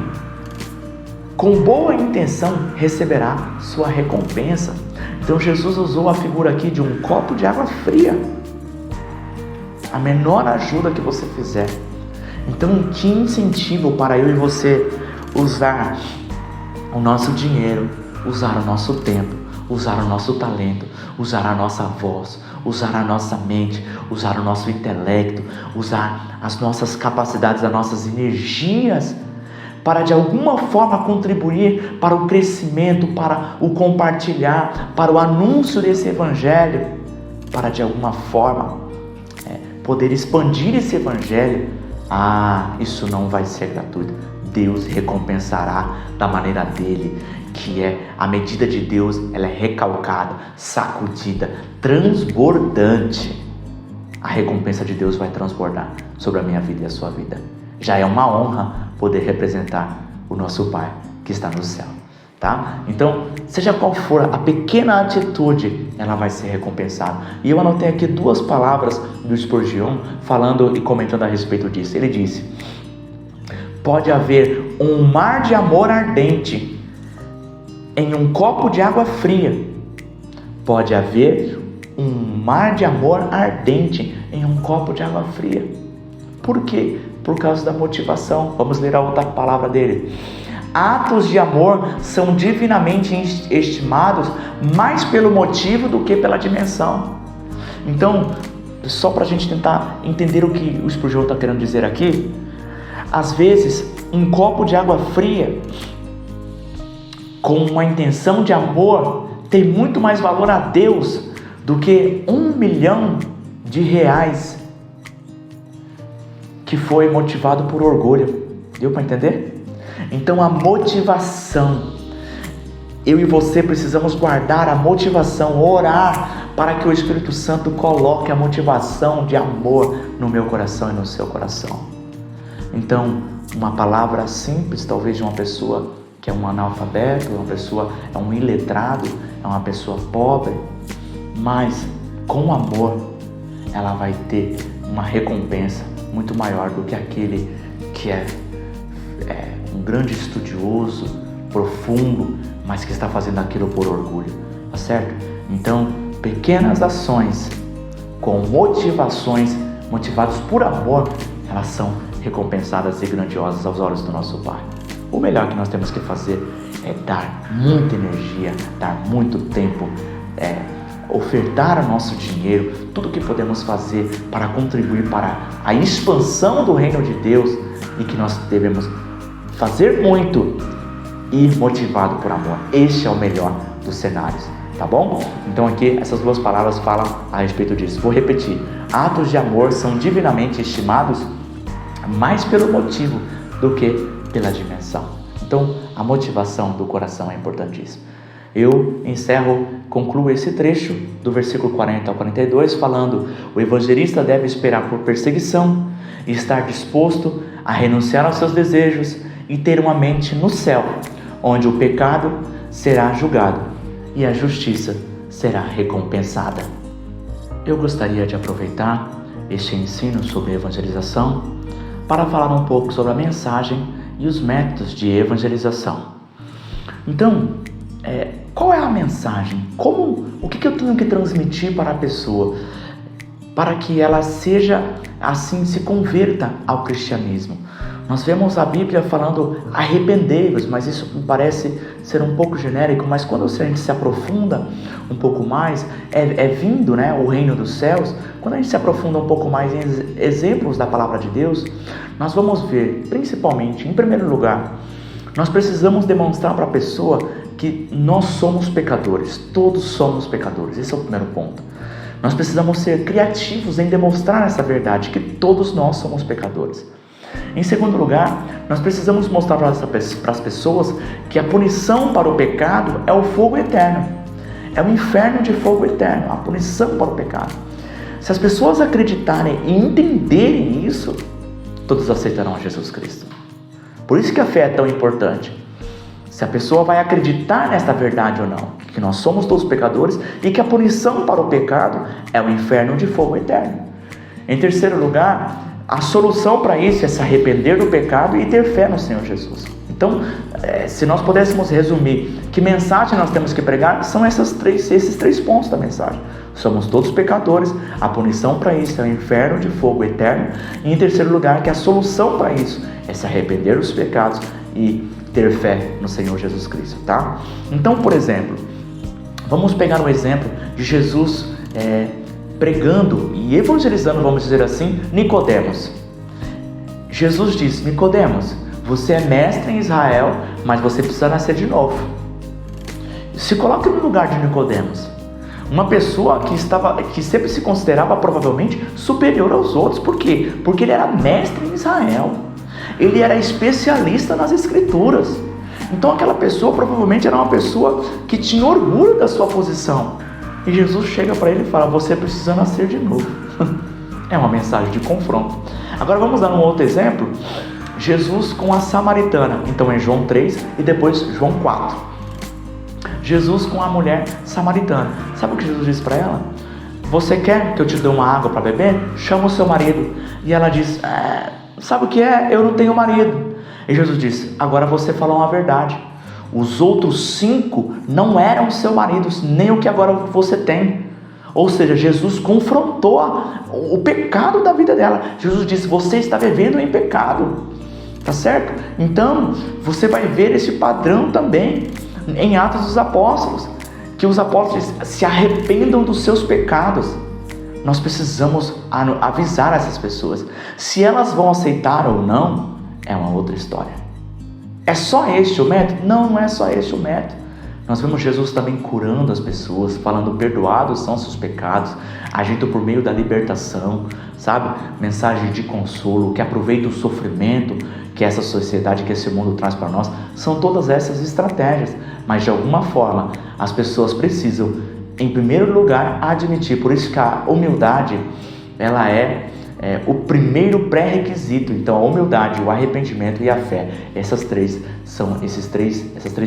com boa intenção, receberá sua recompensa. Então Jesus usou a figura aqui de um copo de água fria. A menor ajuda que você fizer. Então, que incentivo para eu e você usar o nosso dinheiro, usar o nosso tempo, usar o nosso talento, usar a nossa voz, usar a nossa mente, usar o nosso intelecto, usar as nossas capacidades, as nossas energias, para de alguma forma contribuir para o crescimento, para o compartilhar, para o anúncio desse evangelho, para de alguma forma poder expandir esse evangelho. Isso não vai ser gratuito. Deus recompensará da maneira dele, que é a medida de Deus, ela é recalcada, sacudida, transbordante. A recompensa de Deus vai transbordar sobre a minha vida e a sua vida. Já é uma honra poder representar o nosso Pai que está no céu, tá? Então, seja qual for a pequena atitude, ela vai ser recompensada. E eu anotei aqui 2 palavras do Spurgeon falando e comentando a respeito disso. Ele disse: pode haver um mar de amor ardente em um copo de água fria. Pode haver um mar de amor ardente em um copo de água fria. Por quê? Por causa da motivação. Vamos ler a outra palavra dele. Atos de amor são divinamente estimados mais pelo motivo do que pela dimensão. Então, só para a gente tentar entender o que o Spurgeon está querendo dizer aqui, às vezes, um copo de água fria com uma intenção de amor tem muito mais valor a Deus do que R$1 milhão que foi motivado por orgulho. Deu para entender? Então a motivação, eu e você precisamos guardar a motivação, orar para que o Espírito Santo coloque a motivação de amor no meu coração e no seu coração. Então, uma palavra simples, talvez de uma pessoa que é um analfabeto, é um iletrado, é uma pessoa pobre, mas com amor ela vai ter uma recompensa muito maior do que aquele que é um grande estudioso, profundo, mas que está fazendo aquilo por orgulho, tá certo? Então, pequenas ações com motivações, motivadas por amor, elas são recompensadas e grandiosas aos olhos do nosso Pai. O melhor que nós temos que fazer é dar muita energia, dar muito tempo, ofertar o nosso dinheiro, tudo que podemos fazer para contribuir para a expansão do reino de Deus, e que nós devemos fazer muito e motivado por amor. Este é o melhor dos cenários, tá bom? Então aqui essas duas palavras falam a respeito disso. Vou repetir: atos de amor são divinamente estimados mais pelo motivo do que pela dimensão. Então a motivação do coração é importantíssima. Eu concluo esse trecho do versículo 40 ao 42 falando: o evangelista deve esperar por perseguição e estar disposto a renunciar aos seus desejos e ter uma mente no céu, onde o pecado será julgado e a justiça será recompensada. Eu gostaria de aproveitar este ensino sobre evangelização para falar um pouco sobre a mensagem e os métodos de evangelização. Então, qual é a mensagem? O que eu tenho que transmitir para a pessoa para que ela se converta ao cristianismo? Nós vemos a Bíblia falando arrependei-vos, mas isso me parece ser um pouco genérico, mas quando a gente se aprofunda um pouco mais, vindo o reino dos céus. Quando a gente se aprofunda um pouco mais em exemplos da palavra de Deus, nós vamos ver, principalmente, em primeiro lugar, nós precisamos demonstrar para a pessoa que nós somos pecadores, todos somos pecadores. Esse é o primeiro ponto. Nós precisamos ser criativos em demonstrar essa verdade, que todos nós somos pecadores. Em segundo lugar, nós precisamos mostrar para as pessoas que a punição para o pecado é o fogo eterno, é o inferno de fogo eterno, a punição para o pecado. Se as pessoas acreditarem e entenderem isso, todos aceitarão a Jesus Cristo. Por isso que a fé é tão importante. Se a pessoa vai acreditar nesta verdade ou não, que nós somos todos pecadores e que a punição para o pecado é o inferno de fogo eterno. Em terceiro lugar, a solução para isso é se arrepender do pecado e ter fé no Senhor Jesus. Então, se nós pudéssemos resumir que mensagem nós temos que pregar, são esses três pontos da mensagem. Somos todos pecadores, a punição para isso é o inferno de fogo eterno, e em terceiro lugar, que a solução para isso é se arrepender dos pecados e ter fé no Senhor Jesus Cristo, tá? Então, por exemplo, vamos pegar um exemplo de Jesus pregando e evangelizando, vamos dizer assim, Nicodemos. Jesus disse: Nicodemos, você é mestre em Israel, mas você precisa nascer de novo. Se coloque no lugar de Nicodemos, uma pessoa que sempre se considerava provavelmente superior aos outros. Por quê? Porque ele era mestre em Israel, ele era especialista nas escrituras. Então aquela pessoa provavelmente era uma pessoa que tinha orgulho da sua posição. E Jesus chega para ele e fala: você precisa nascer de novo. É uma mensagem de confronto. Agora vamos dar um outro exemplo. Jesus com a samaritana. Então em João 3 e depois João 4. Jesus com a mulher samaritana. Sabe o que Jesus disse para ela? Você quer que eu te dê uma água para beber? Chama o seu marido. E ela diz: sabe o que é? Eu não tenho marido. E Jesus disse: agora você falou uma verdade. Os outros 5 não eram seu marido, nem o que agora você tem. Ou seja, Jesus confrontou o pecado da vida dela. Jesus disse: você está vivendo em pecado, tá certo? Então, você vai ver esse padrão também em Atos dos Apóstolos, que os apóstolos se arrependam dos seus pecados. Nós precisamos avisar essas pessoas. Se elas vão aceitar ou não, é uma outra história. É só este o método? Não, não é só este o método. Nós vemos Jesus também curando as pessoas, falando: perdoados são seus pecados, agindo por meio da libertação, sabe? Mensagem de consolo, que aproveita o sofrimento que essa sociedade, que esse mundo traz para nós. São todas essas estratégias, mas de alguma forma as pessoas precisam, em primeiro lugar, admitir. Por isso que a humildade, ela é o primeiro pré-requisito. Então a humildade, o arrependimento e a fé, essas três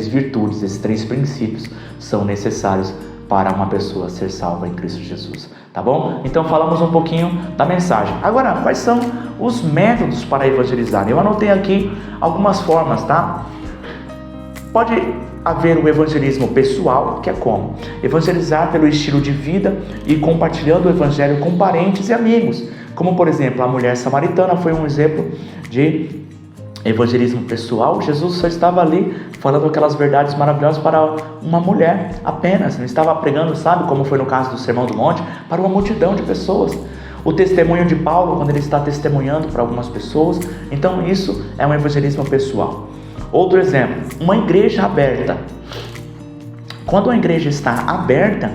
virtudes, esses 3 princípios são necessários para uma pessoa ser salva em Cristo Jesus, tá bom? Então falamos um pouquinho da mensagem. Agora, quais são os métodos para evangelizar? Eu anotei aqui algumas formas, tá? Pode haver o evangelismo pessoal, que é como? Evangelizar pelo estilo de vida e compartilhando o evangelho com parentes e amigos. Como, por exemplo, a mulher samaritana foi um exemplo de evangelismo pessoal. Jesus só estava ali falando aquelas verdades maravilhosas para uma mulher apenas. Não estava pregando, sabe, como foi no caso do Sermão do Monte, para uma multidão de pessoas. O testemunho de Paulo, quando ele está testemunhando para algumas pessoas. Então isso é um evangelismo pessoal. Outro exemplo, uma igreja aberta. Quando a igreja está aberta,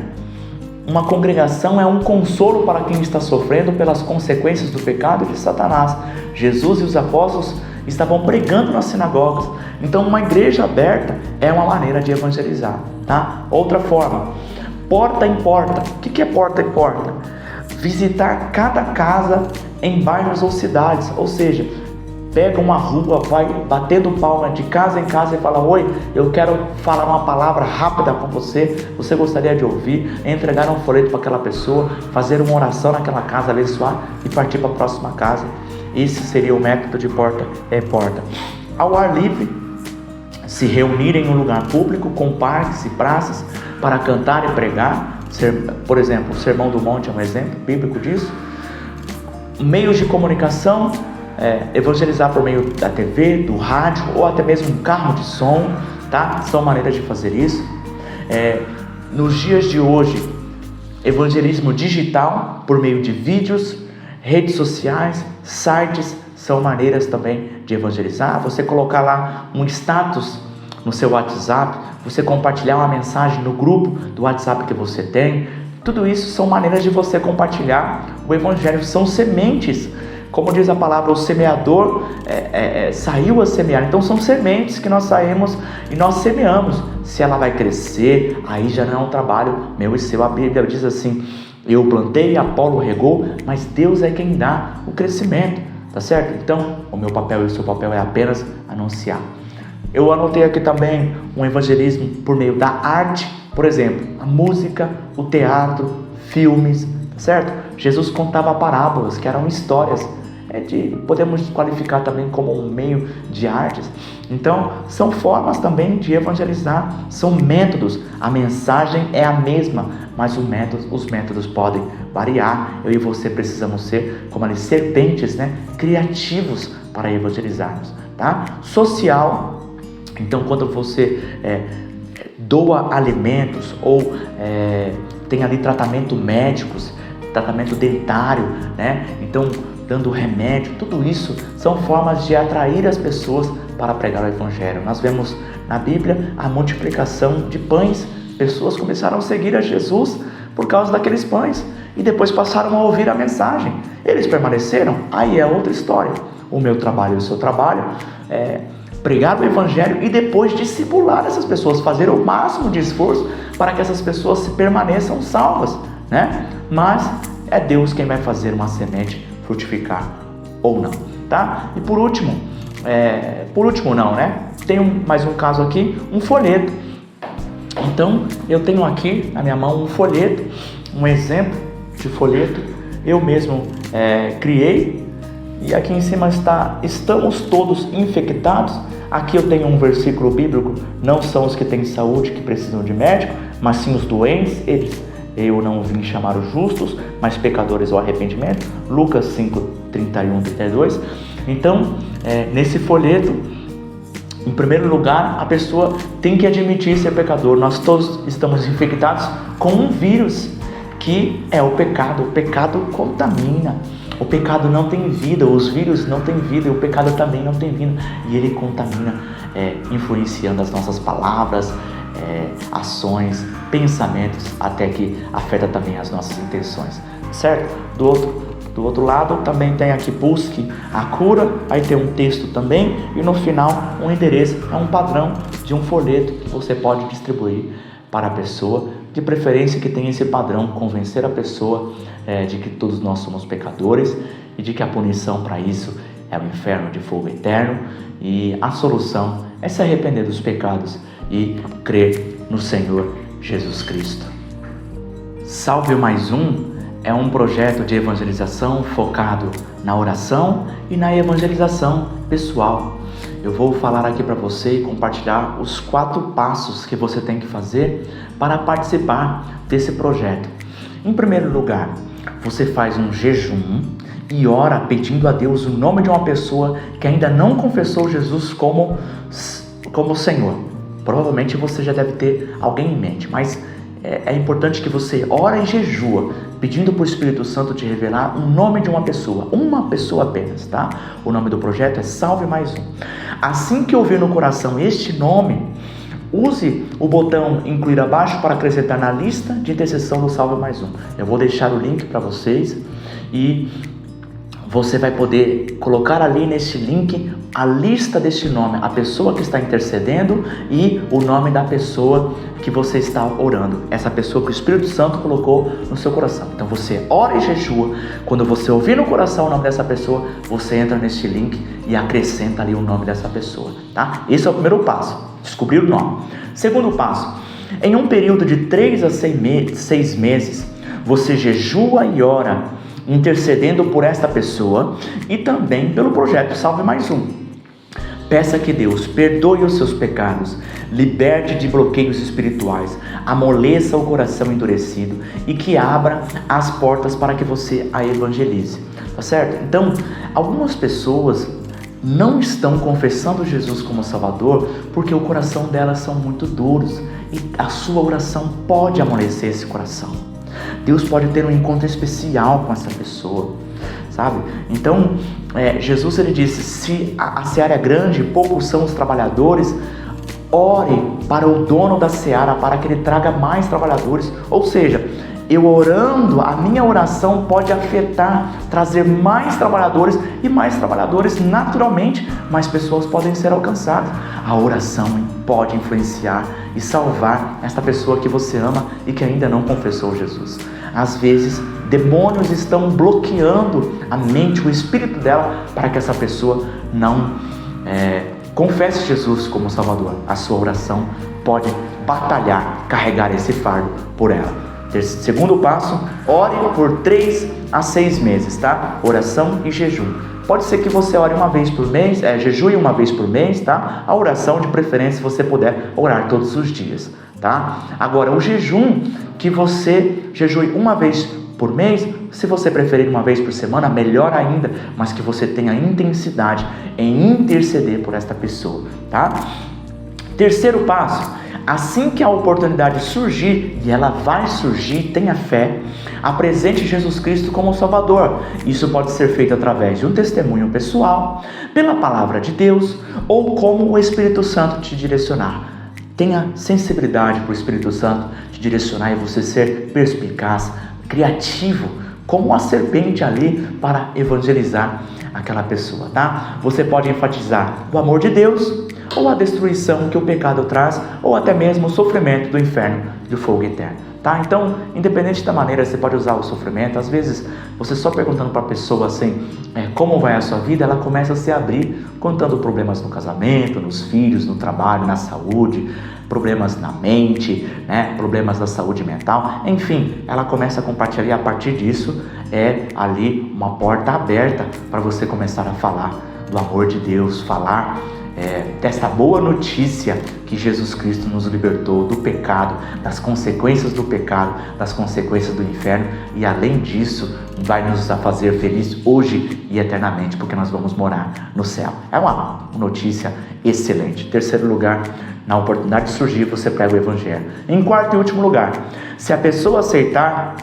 uma congregação é um consolo para quem está sofrendo pelas consequências do pecado de Satanás. Jesus e os apóstolos estavam pregando nas sinagogas. Então uma igreja aberta é uma maneira de evangelizar, tá? Outra forma, porta em porta. O que é porta em porta? Visitar cada casa em bairros ou cidades, ou seja, pega uma rua, vai batendo palma de casa em casa e fala: oi, eu quero falar uma palavra rápida com você, você gostaria de ouvir? Entregar um folheto para aquela pessoa, fazer uma oração naquela casa, abençoar e partir para a próxima casa. Esse seria o método de porta em porta. Ao ar livre, se reunir em um lugar público com parques e praças para cantar e pregar. Por exemplo, o Sermão do Monte é um exemplo bíblico disso. Meios de comunicação, evangelizar por meio da TV, do rádio ou até mesmo um carro de som, tá? São maneiras de fazer isso. Nos dias de hoje, evangelismo digital por meio de vídeos, redes sociais, sites, são maneiras também de evangelizar. Você colocar lá um status no seu WhatsApp, você compartilhar uma mensagem no grupo do WhatsApp que você tem, tudo isso são maneiras de você compartilhar o evangelho, são sementes. Como diz a palavra, o semeador saiu a semear. Então são sementes que nós saímos e nós semeamos. Se ela vai crescer, aí já não é um trabalho meu e seu. A Bíblia diz assim: eu plantei, Apolo regou, mas Deus é quem dá o crescimento, tá certo? Então o meu papel e o seu papel é apenas anunciar. Eu anotei aqui também um evangelismo por meio da arte, por exemplo, a música, o teatro, filmes, certo? Jesus contava parábolas, que eram histórias, podemos qualificar também como um meio de artes. Então, são formas também de evangelizar, são métodos. A mensagem é a mesma, mas os métodos podem variar. Eu e você precisamos ser, como ali, serpentes, criativos para evangelizarmos, tá? Social. Então, quando você doa alimentos ou tem ali tratamento médicos, tratamento dentário, então dando remédio, tudo isso são formas de atrair as pessoas para pregar o evangelho. Nós vemos na Bíblia a multiplicação de pães. Pessoas começaram a seguir a Jesus por causa daqueles pães e depois passaram a ouvir a mensagem. Eles permaneceram? Aí é outra história. O meu trabalho e o seu trabalho é pregar o evangelho e depois discipular essas pessoas, fazer o máximo de esforço para que essas pessoas se permaneçam salvas, Mas é Deus quem vai fazer uma semente frutificar ou não, tá? E por último não, Tem mais um caso aqui, um folheto. Então, eu tenho aqui na minha mão um folheto, um exemplo de folheto, eu mesmo criei, e aqui em cima está: estamos todos infectados. Aqui eu tenho um versículo bíblico: não são os que têm saúde que precisam de médico, mas sim os doentes. Eu não vim chamar os justos, mas pecadores ao arrependimento. Lucas 5, 31, 32. Então, nesse folheto, em primeiro lugar, a pessoa tem que admitir ser pecador. Nós todos estamos infectados com um vírus, que é o pecado. O pecado contamina. O pecado não tem vida, os vírus não têm vida, e o pecado também não tem vida. E ele contamina, influenciando as nossas palavras, ações, pensamentos, até que afeta também as nossas intenções, certo? Do outro lado também tem aqui: busque a cura. Aí tem um texto também e no final um endereço, é um padrão de um folheto que você pode distribuir para a pessoa, de preferência que tenha esse padrão, convencer a pessoa de que todos nós somos pecadores e de que a punição para isso é o inferno de fogo eterno, e a solução é se arrepender dos pecados e crer no Senhor Jesus Cristo. Salve Mais Um é um projeto de evangelização focado na oração e na evangelização pessoal. eu vou falar aqui para você e compartilhar os 4 passos que você tem que fazer para participar desse projeto. Em primeiro lugar, você faz um jejum e ora pedindo a Deus o nome de uma pessoa que ainda não confessou Jesus como Senhor. Provavelmente você já deve ter alguém em mente, mas é importante que você ora e jejua, pedindo para o Espírito Santo te revelar o nome de uma pessoa apenas, tá? O nome do projeto é Salve Mais Um. Assim que ouvir no coração este nome, use o botão incluir abaixo para acrescentar na lista de intercessão do Salve Mais Um. Eu vou deixar o link para vocês e você vai poder colocar ali nesse link a lista deste nome, a pessoa que está intercedendo e o nome da pessoa que você está orando, essa pessoa que o Espírito Santo colocou no seu coração. Então você ora e jejua, quando você ouvir no coração o nome dessa pessoa, você entra neste link e acrescenta ali o nome dessa pessoa, tá? Esse é o primeiro passo, descobrir o nome. Segundo passo, em um período de 3 a 6 meses, você jejua e ora, intercedendo por esta pessoa e também pelo projeto Salve Mais Um. Peça que Deus perdoe os seus pecados, liberte de bloqueios espirituais, amoleça o coração endurecido e que abra as portas para que você a evangelize, tá certo? Então, algumas pessoas não estão confessando Jesus como Salvador porque o coração delas são muito duros e a sua oração pode amolecer esse coração. Deus pode ter um encontro especial com essa pessoa, sabe? Então, Jesus ele disse, se a seara é grande, poucos são os trabalhadores, ore para o dono da seara, para que ele traga mais trabalhadores. Ou seja, eu orando, a minha oração pode afetar, trazer mais trabalhadores, e mais trabalhadores, naturalmente, mais pessoas podem ser alcançadas. A oração pode influenciar e salvar esta pessoa que você ama e que ainda não confessou Jesus. Às vezes, demônios estão bloqueando a mente, o espírito dela, para que essa pessoa não confesse Jesus como Salvador. A sua oração pode batalhar, carregar esse fardo por ela. Segundo passo, ore por 3 a 6 meses, tá? Oração e jejum. Pode ser que você ore uma vez por mês, jejue uma vez por mês, tá? A oração, de preferência, se você puder orar todos os dias, tá? Agora, o jejum, que você jejue uma vez por mês, se você preferir uma vez por semana, melhor ainda, mas que você tenha intensidade em interceder por esta pessoa, tá? Terceiro passo, assim que a oportunidade surgir, e ela vai surgir, tenha fé, apresente Jesus Cristo como Salvador. Isso pode ser feito através de um testemunho pessoal, pela palavra de Deus, ou como o Espírito Santo te direcionar. Tenha sensibilidade para o Espírito Santo te direcionar e você ser perspicaz, criativo, como a serpente ali para evangelizar aquela pessoa, tá? Você pode enfatizar o amor de Deus, ou a destruição que o pecado traz, ou até mesmo o sofrimento do inferno e do fogo eterno, tá? Então, independente da maneira, você pode usar o sofrimento. Às vezes, você só perguntando para a pessoa assim, como vai a sua vida, ela começa a se abrir, contando problemas no casamento, nos filhos, no trabalho, na saúde, problemas na mente, problemas da saúde mental, enfim, ela começa a compartilhar e a partir disso ali uma porta aberta para você começar a falar do amor de Deus, falar desta boa notícia que Jesus Cristo nos libertou do pecado, das consequências do pecado, das consequências do inferno, e além disso vai nos fazer felizes hoje e eternamente, porque nós vamos morar no céu. É uma notícia excelente. Terceiro lugar, na oportunidade de surgir, você prega o Evangelho. Em quarto e último lugar, se a pessoa aceitar,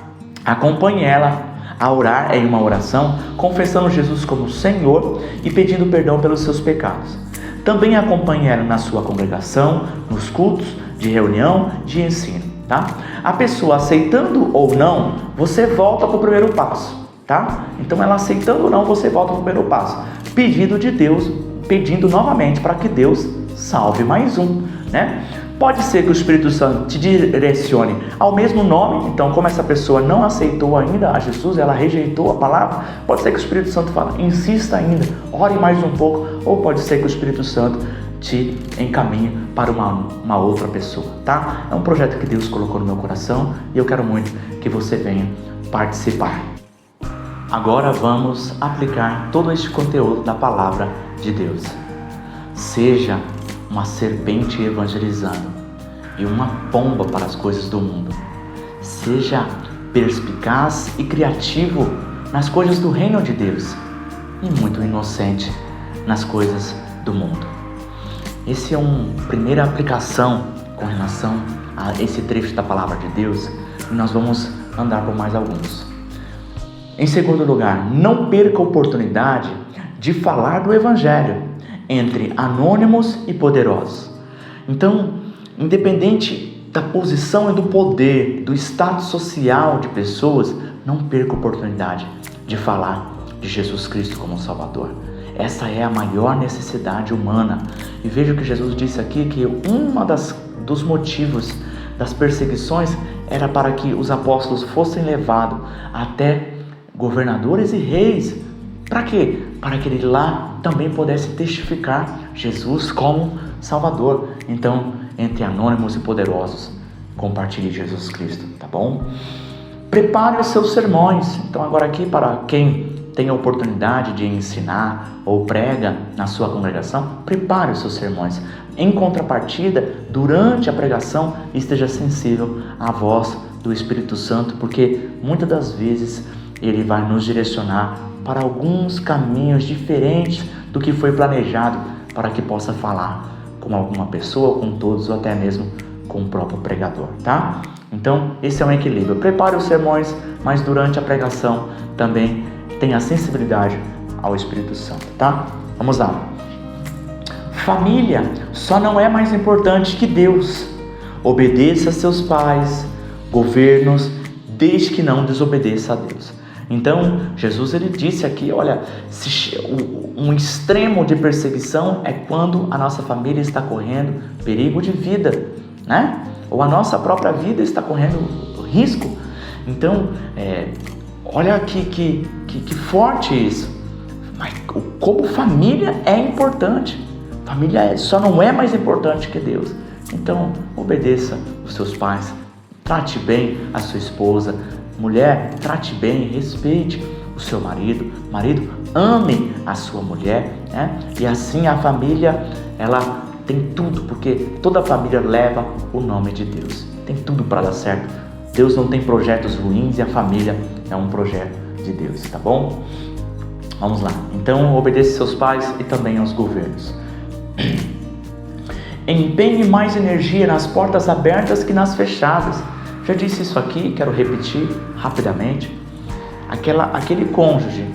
acompanhe ela a orar em uma oração, confessando Jesus como Senhor e pedindo perdão pelos seus pecados. Também acompanhe ela na sua congregação, nos cultos de reunião, de ensino, tá? A pessoa aceitando ou não, você volta para o primeiro passo, tá? Então ela aceitando ou não, você volta para o primeiro passo. Pedido de Deus, pedindo novamente para que Deus salve mais um, né? Pode ser que o Espírito Santo te direcione ao mesmo nome. Então, como essa pessoa não aceitou ainda a Jesus, ela rejeitou a palavra, pode ser que o Espírito Santo fale, insista ainda, ore mais um pouco. Ou pode ser que o Espírito Santo te encaminhe para uma outra pessoa, tá? É um projeto que Deus colocou no meu coração e eu quero muito que você venha participar. Agora vamos aplicar todo este conteúdo da palavra de Deus. Seja uma serpente evangelizando e uma pomba para as coisas do mundo. Seja perspicaz e criativo nas coisas do reino de Deus e muito inocente nas coisas do mundo. Essa é uma primeira aplicação com relação a esse trecho da palavra de Deus, e nós vamos andar por mais alguns. Em segundo lugar, não perca a oportunidade de falar do Evangelho entre anônimos e poderosos. Então, independente da posição e do poder, do status social de pessoas, não perca a oportunidade de falar de Jesus Cristo como Salvador. Essa é a maior necessidade humana. E veja que Jesus disse aqui que dos motivos das perseguições era para que os apóstolos fossem levados até governadores e reis. Para quê? Para que ele lá também pudesse testificar Jesus como Salvador. Então, entre anônimos e poderosos, compartilhe Jesus Cristo, tá bom? Prepare os seus sermões. Então, agora aqui, para quem tem a oportunidade de ensinar ou prega na sua congregação, prepare os seus sermões. Em contrapartida, durante a pregação, esteja sensível à voz do Espírito Santo, porque muitas das vezes ele vai nos direcionar para alguns caminhos diferentes do que foi planejado, para que possa falar com alguma pessoa, com todos, ou até mesmo com o próprio pregador, tá? Então, esse é um equilíbrio. Prepare os sermões, mas durante a pregação também tenha sensibilidade ao Espírito Santo, tá? Vamos lá. Família só não é mais importante que Deus. Obedeça a seus pais, governos, desde que não desobedeça a Deus. Então, Jesus ele disse aqui, olha, um extremo de perseguição é quando a nossa família está correndo perigo de vida, né? Ou a nossa própria vida está correndo risco. Então, olha que forte isso. Mas como família é importante. Família só não é mais importante que Deus. Então, obedeça os seus pais. Trate bem a sua esposa. Mulher, trate bem, respeite o seu marido. Marido, ame a sua mulher, né? E assim a família, ela tem tudo, porque toda família leva o nome de Deus. Tem tudo para dar certo. Deus não tem projetos ruins e a família é um projeto de Deus, tá bom? Vamos lá. Então, obedeça seus pais e também aos governos. Empenhe mais energia nas portas abertas que nas fechadas. Já disse isso aqui, quero repetir rapidamente. Aquele cônjuge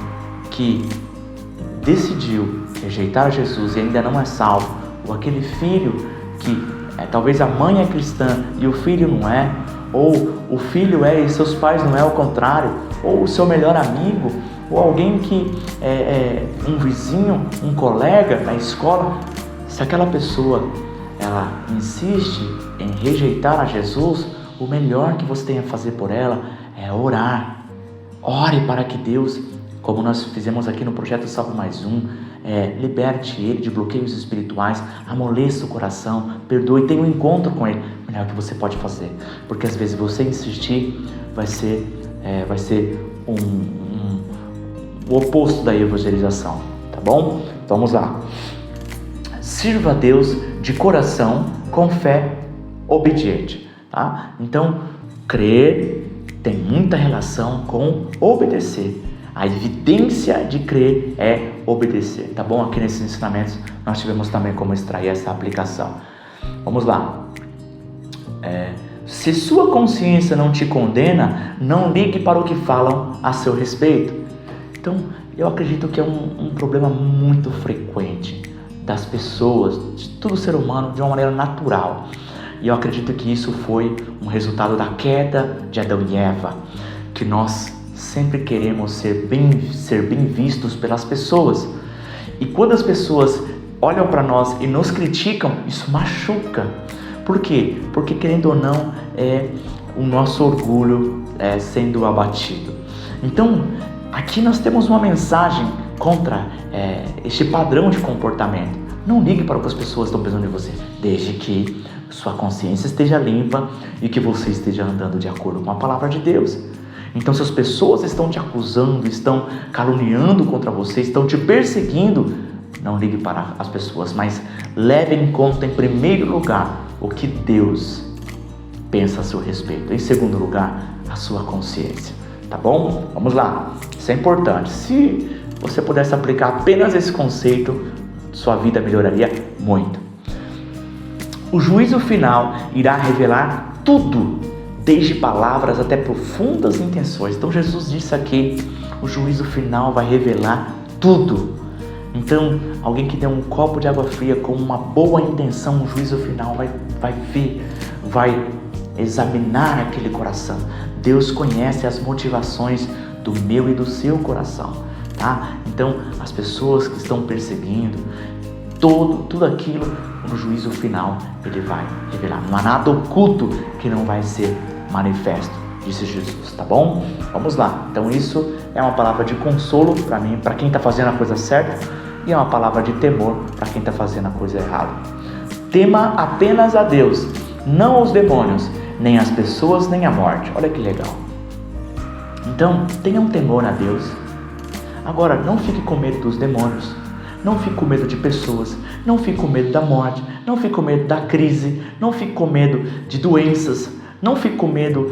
que decidiu rejeitar Jesus e ainda não é salvo, ou aquele filho que talvez a mãe é cristã e o filho não é, ou o filho é e seus pais não é, ao contrário, ou o seu melhor amigo, ou alguém que é um vizinho, um colega na escola. Se aquela pessoa ela insiste em rejeitar a Jesus, o melhor que você tem a fazer por ela é orar. Ore para que Deus, como nós fizemos aqui no projeto Salve Mais Um, liberte ele de bloqueios espirituais, amoleça o coração, perdoe, tenha um encontro com ele. O melhor que você pode fazer, porque às vezes você insistir vai ser o oposto da evangelização, tá bom? Então vamos lá. Sirva a Deus de coração, com fé obediente, tá? Então, crer tem muita relação com obedecer. A evidência de crer é obedecer, tá bom? Aqui nesses ensinamentos nós tivemos também como extrair essa aplicação. Vamos lá. Se sua consciência não te condena, não ligue para o que falam a seu respeito. Então, eu acredito que é um problema muito frequente das pessoas, de todo ser humano, de uma maneira natural. E eu acredito que isso foi um resultado da queda de Adão e Eva, que nós sempre queremos ser bem vistos pelas pessoas. E quando as pessoas olham para nós e nos criticam, isso machuca. Por quê? Porque, querendo ou não, é o nosso orgulho sendo abatido. Então, aqui nós temos uma mensagem contra este padrão de comportamento. Não ligue para o que as pessoas estão pensando de você, desde que sua consciência esteja limpa e que você esteja andando de acordo com a palavra de Deus. Então, se as pessoas estão te acusando, estão caluniando contra você, estão te perseguindo, não ligue para as pessoas, mas leve em conta em primeiro lugar o que Deus pensa a seu respeito. Em segundo lugar, a sua consciência. Tá bom? Vamos lá. Isso é importante. Se você pudesse aplicar apenas esse conceito, sua vida melhoraria muito. O juízo final irá revelar tudo, desde palavras até profundas intenções. Então Jesus disse aqui, o juízo final vai revelar tudo. Então, alguém que deu um copo de água fria com uma boa intenção, o juízo final vai ver, vai examinar aquele coração. Deus conhece as motivações do meu e do seu coração, tá? Então, as pessoas que estão perseguindo, tudo aquilo, no juízo final, Ele vai revelar. Não há nada oculto que não vai ser manifesto, disse Jesus, tá bom? Vamos lá. Então, isso é uma palavra de consolo para mim, para quem está fazendo a coisa certa, e é uma palavra de temor para quem está fazendo a coisa errada. Tema apenas a Deus, não os demônios, nem as pessoas, nem a morte. Olha que legal. Então, tenha um temor a Deus. Agora, não fique com medo dos demônios, não fique com medo de pessoas, não fique com medo da morte, não fique com medo da crise, não fique com medo de doenças, não fique com medo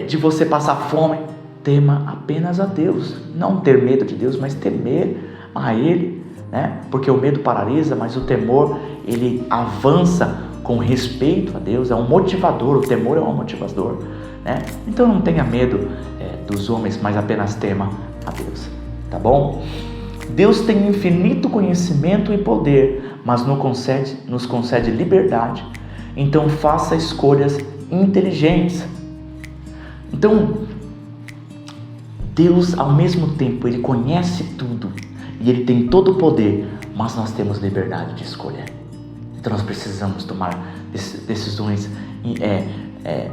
de você passar fome. Tema apenas a Deus. Não ter medo de Deus, mas temer a Ele, né? Porque o medo paralisa, mas o temor, ele avança com respeito a Deus, é um motivador, o temor é um motivador, né? Então não tenha medo dos homens, mas apenas tema a Deus, tá bom? Deus tem infinito conhecimento e poder, mas nos concede liberdade, então faça escolhas inteligentes. Então, Deus, ao mesmo tempo, Ele conhece tudo e Ele tem todo o poder, mas nós temos liberdade de escolher. Então nós precisamos tomar decisões,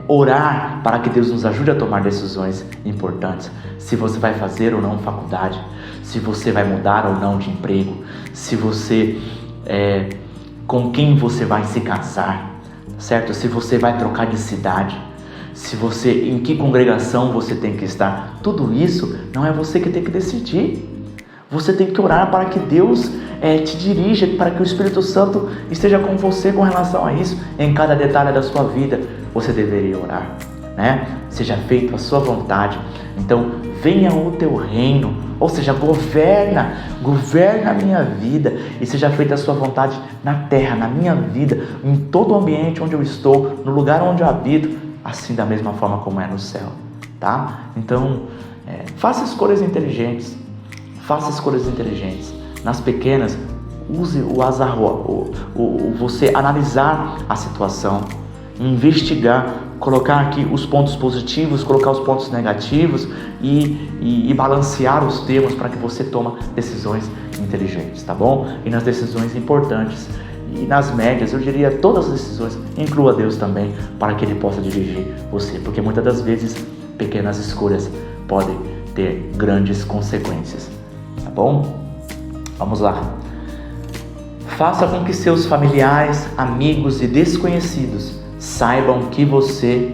orar para que Deus nos ajude a tomar decisões importantes. Se você vai fazer ou não faculdade, se você vai mudar ou não de emprego, se você com quem você vai se casar, certo? Se você vai trocar de cidade, em que congregação você tem que estar. Tudo isso não é você que tem que decidir. Você tem que orar para que Deus te dirija, para que o Espírito Santo esteja com você com relação a isso. Em cada detalhe da sua vida, você deveria orar, né? Seja feita a sua vontade. Então, venha o teu reino, ou seja, governa a minha vida e seja feita a sua vontade na terra, na minha vida, em todo o ambiente onde eu estou, no lugar onde eu habito, assim da mesma forma como é no céu, tá? Então, faça escolhas inteligentes. Faça escolhas inteligentes. Nas pequenas, use o azar, você analisar a situação, investigar, colocar aqui os pontos positivos, colocar os pontos negativos e balancear os termos para que você tome decisões inteligentes, tá bom? E nas decisões importantes e nas médias, eu diria todas as decisões, inclua Deus também, para que Ele possa dirigir você, porque muitas das vezes pequenas escolhas podem ter grandes consequências. Tá bom? Vamos lá. Faça com que seus familiares, amigos e desconhecidos saibam que você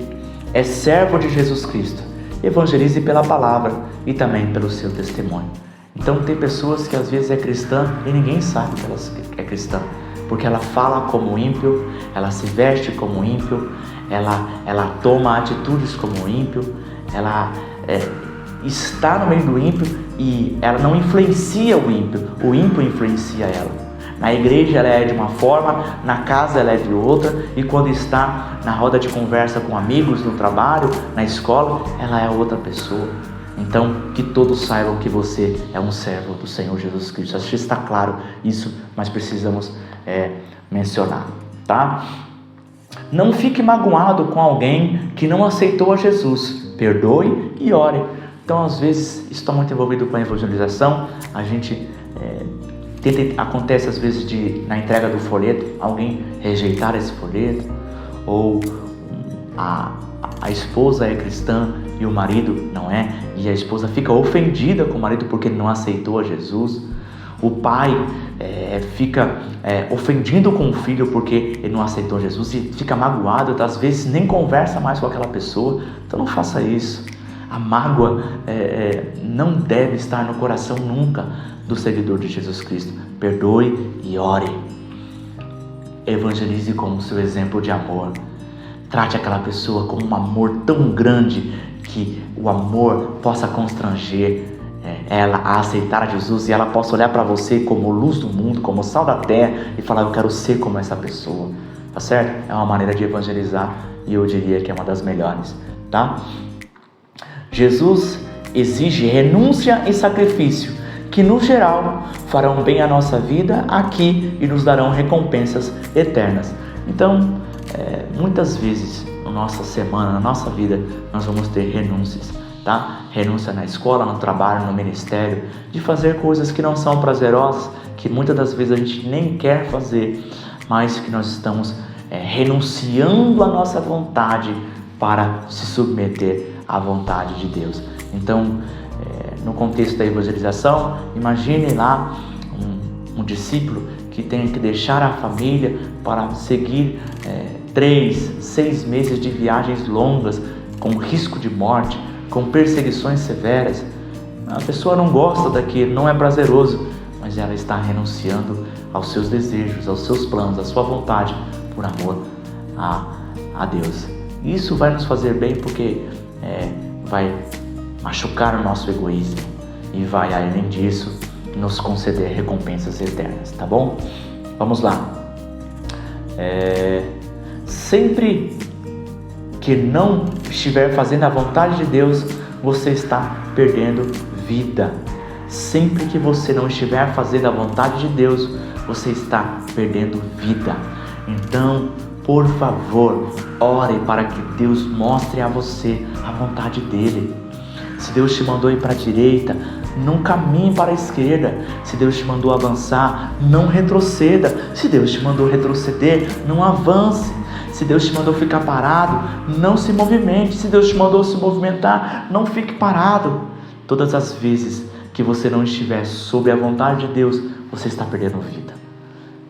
é servo de Jesus Cristo. Evangelize pela palavra e também pelo seu testemunho. Então tem pessoas que às vezes é cristã e ninguém sabe que ela é cristã, porque ela fala como ímpio, ela se veste como ímpio, ela toma atitudes como ímpio, ela está no meio do ímpio e ela não influencia o ímpio influencia ela. Na igreja ela é de uma forma, na casa ela é de outra, e quando está na roda de conversa com amigos, no trabalho, na escola, ela é outra pessoa. Então, que todos saibam que você é um servo do Senhor Jesus Cristo. Acho que está claro isso, mas precisamos mencionar, tá? Não fique magoado com alguém que não aceitou a Jesus. Perdoe e ore. Então, às vezes, isso está muito envolvido com a evangelização. A gente acontece às vezes na entrega do folheto, alguém rejeitar esse folheto, ou a esposa é cristã e o marido não é, e a esposa fica ofendida com o marido porque ele não aceitou a Jesus. O pai fica ofendido com o filho porque ele não aceitou Jesus e fica magoado, às vezes nem conversa mais com aquela pessoa. Então não faça isso. A mágoa não deve estar no coração nunca do seguidor de Jesus Cristo. Perdoe e ore. Evangelize com o seu exemplo de amor. Trate aquela pessoa com um amor tão grande que o amor possa constranger ela a aceitar a Jesus e ela possa olhar para você como luz do mundo, como sal da terra e falar: eu quero ser como essa pessoa. Tá certo? É uma maneira de evangelizar e eu diria que é uma das melhores, tá? Jesus exige renúncia e sacrifício, que no geral farão bem à nossa vida aqui e nos darão recompensas eternas. Então, muitas vezes na nossa semana, na nossa vida, nós vamos ter renúncias, tá? Renúncia na escola, no trabalho, no ministério, de fazer coisas que não são prazerosas, que muitas das vezes a gente nem quer fazer, mas que nós estamos renunciando à nossa vontade para se submeter à vontade de Deus. Então, no contexto da evangelização, imagine lá um discípulo que tem que deixar a família para seguir 3, 6 meses de viagens longas, com risco de morte, com perseguições severas. A pessoa não gosta daquilo, não é prazeroso, mas ela está renunciando aos seus desejos, aos seus planos, à sua vontade, por amor a Deus. Isso vai nos fazer bem porque vai machucar o nosso egoísmo e vai, além disso, nos conceder recompensas eternas, tá bom? Vamos lá. Sempre que não estiver fazendo a vontade de Deus, você está perdendo vida. Sempre que você não estiver fazendo a vontade de Deus, você está perdendo vida. Então, por favor, ore para que Deus mostre a você a vontade dele. Se Deus te mandou ir para a direita, não caminhe para a esquerda. Se Deus te mandou avançar, não retroceda. Se Deus te mandou retroceder, não avance. Se Deus te mandou ficar parado, não se movimente. Se Deus te mandou se movimentar, não fique parado. Todas as vezes que você não estiver sob a vontade de Deus, você está perdendo vida.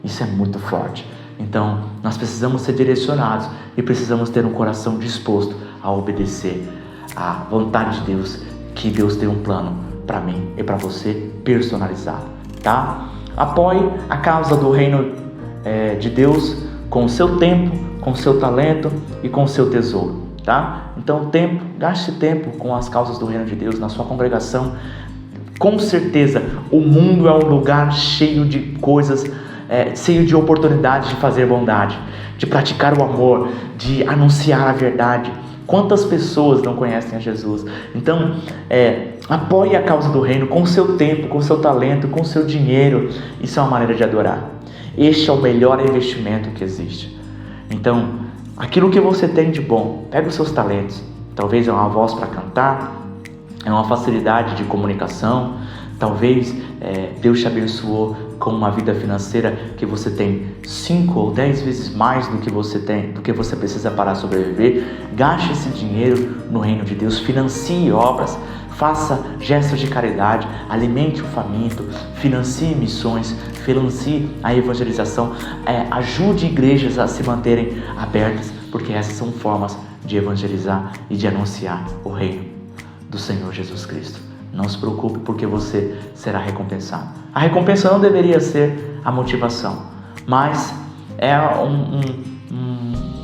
Isso é muito forte. Então, nós precisamos ser direcionados e precisamos ter um coração disposto a obedecer à vontade de Deus, que Deus tem um plano para mim e para você personalizado, tá? Apoie a causa do reino de Deus com o seu tempo, com o seu talento e com o seu tesouro, tá? Então, gaste tempo com as causas do reino de Deus na sua congregação. Com certeza, o mundo é um lugar cheio de coisas, cheio de oportunidades de fazer bondade, de praticar o amor, de anunciar a verdade. Quantas pessoas não conhecem a Jesus? Então, apoie a causa do reino com o seu tempo, com o seu talento, com o seu dinheiro. Isso é uma maneira de adorar. Este é o melhor investimento que existe. Então, aquilo que você tem de bom, pega os seus talentos. Talvez é uma voz para cantar, é uma facilidade de comunicação. Talvez Deus te abençoou com uma vida financeira que você tem 5 ou 10 vezes mais do que você tem, do que você precisa para sobreviver. Gaste esse dinheiro no reino de Deus, financie obras, faça gestos de caridade, alimente o faminto, financie missões, financie a evangelização, ajude igrejas a se manterem abertas, porque essas são formas de evangelizar e de anunciar o reino do Senhor Jesus Cristo. Não se preocupe, porque você será recompensado. A recompensa não deveria ser a motivação, mas é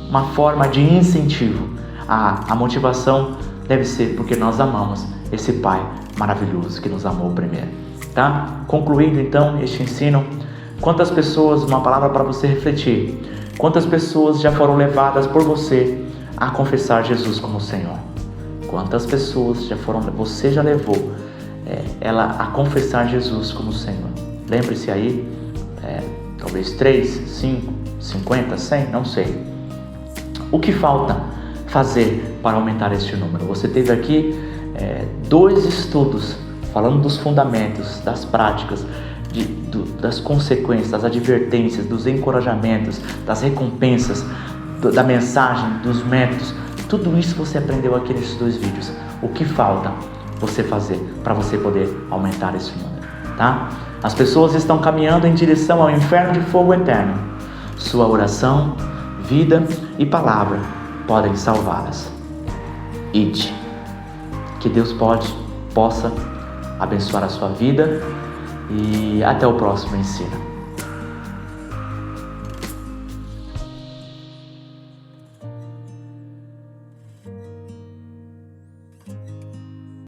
uma forma de incentivo. A motivação deve ser porque nós amamos esse Pai maravilhoso que nos amou primeiro, tá? Concluindo então este ensino, quantas pessoas, uma palavra para você refletir, quantas pessoas já foram levadas por você a confessar Jesus como Senhor? Quantas pessoas você já levou ela a confessar Jesus como Senhor? Lembre-se aí, talvez 3, 5, 50, 100, não sei. O que falta fazer para aumentar este número? Você teve aqui 2 estudos falando dos fundamentos, das práticas, das consequências, das advertências, dos encorajamentos, das recompensas, da mensagem, dos métodos. Tudo isso você aprendeu aqui nesses 2 vídeos. O que falta você fazer para você poder aumentar esse número, tá? As pessoas estão caminhando em direção ao inferno de fogo eterno. Sua oração, vida e palavra podem salvá-las. Ide. Que Deus possa abençoar a sua vida e até o próximo ensino.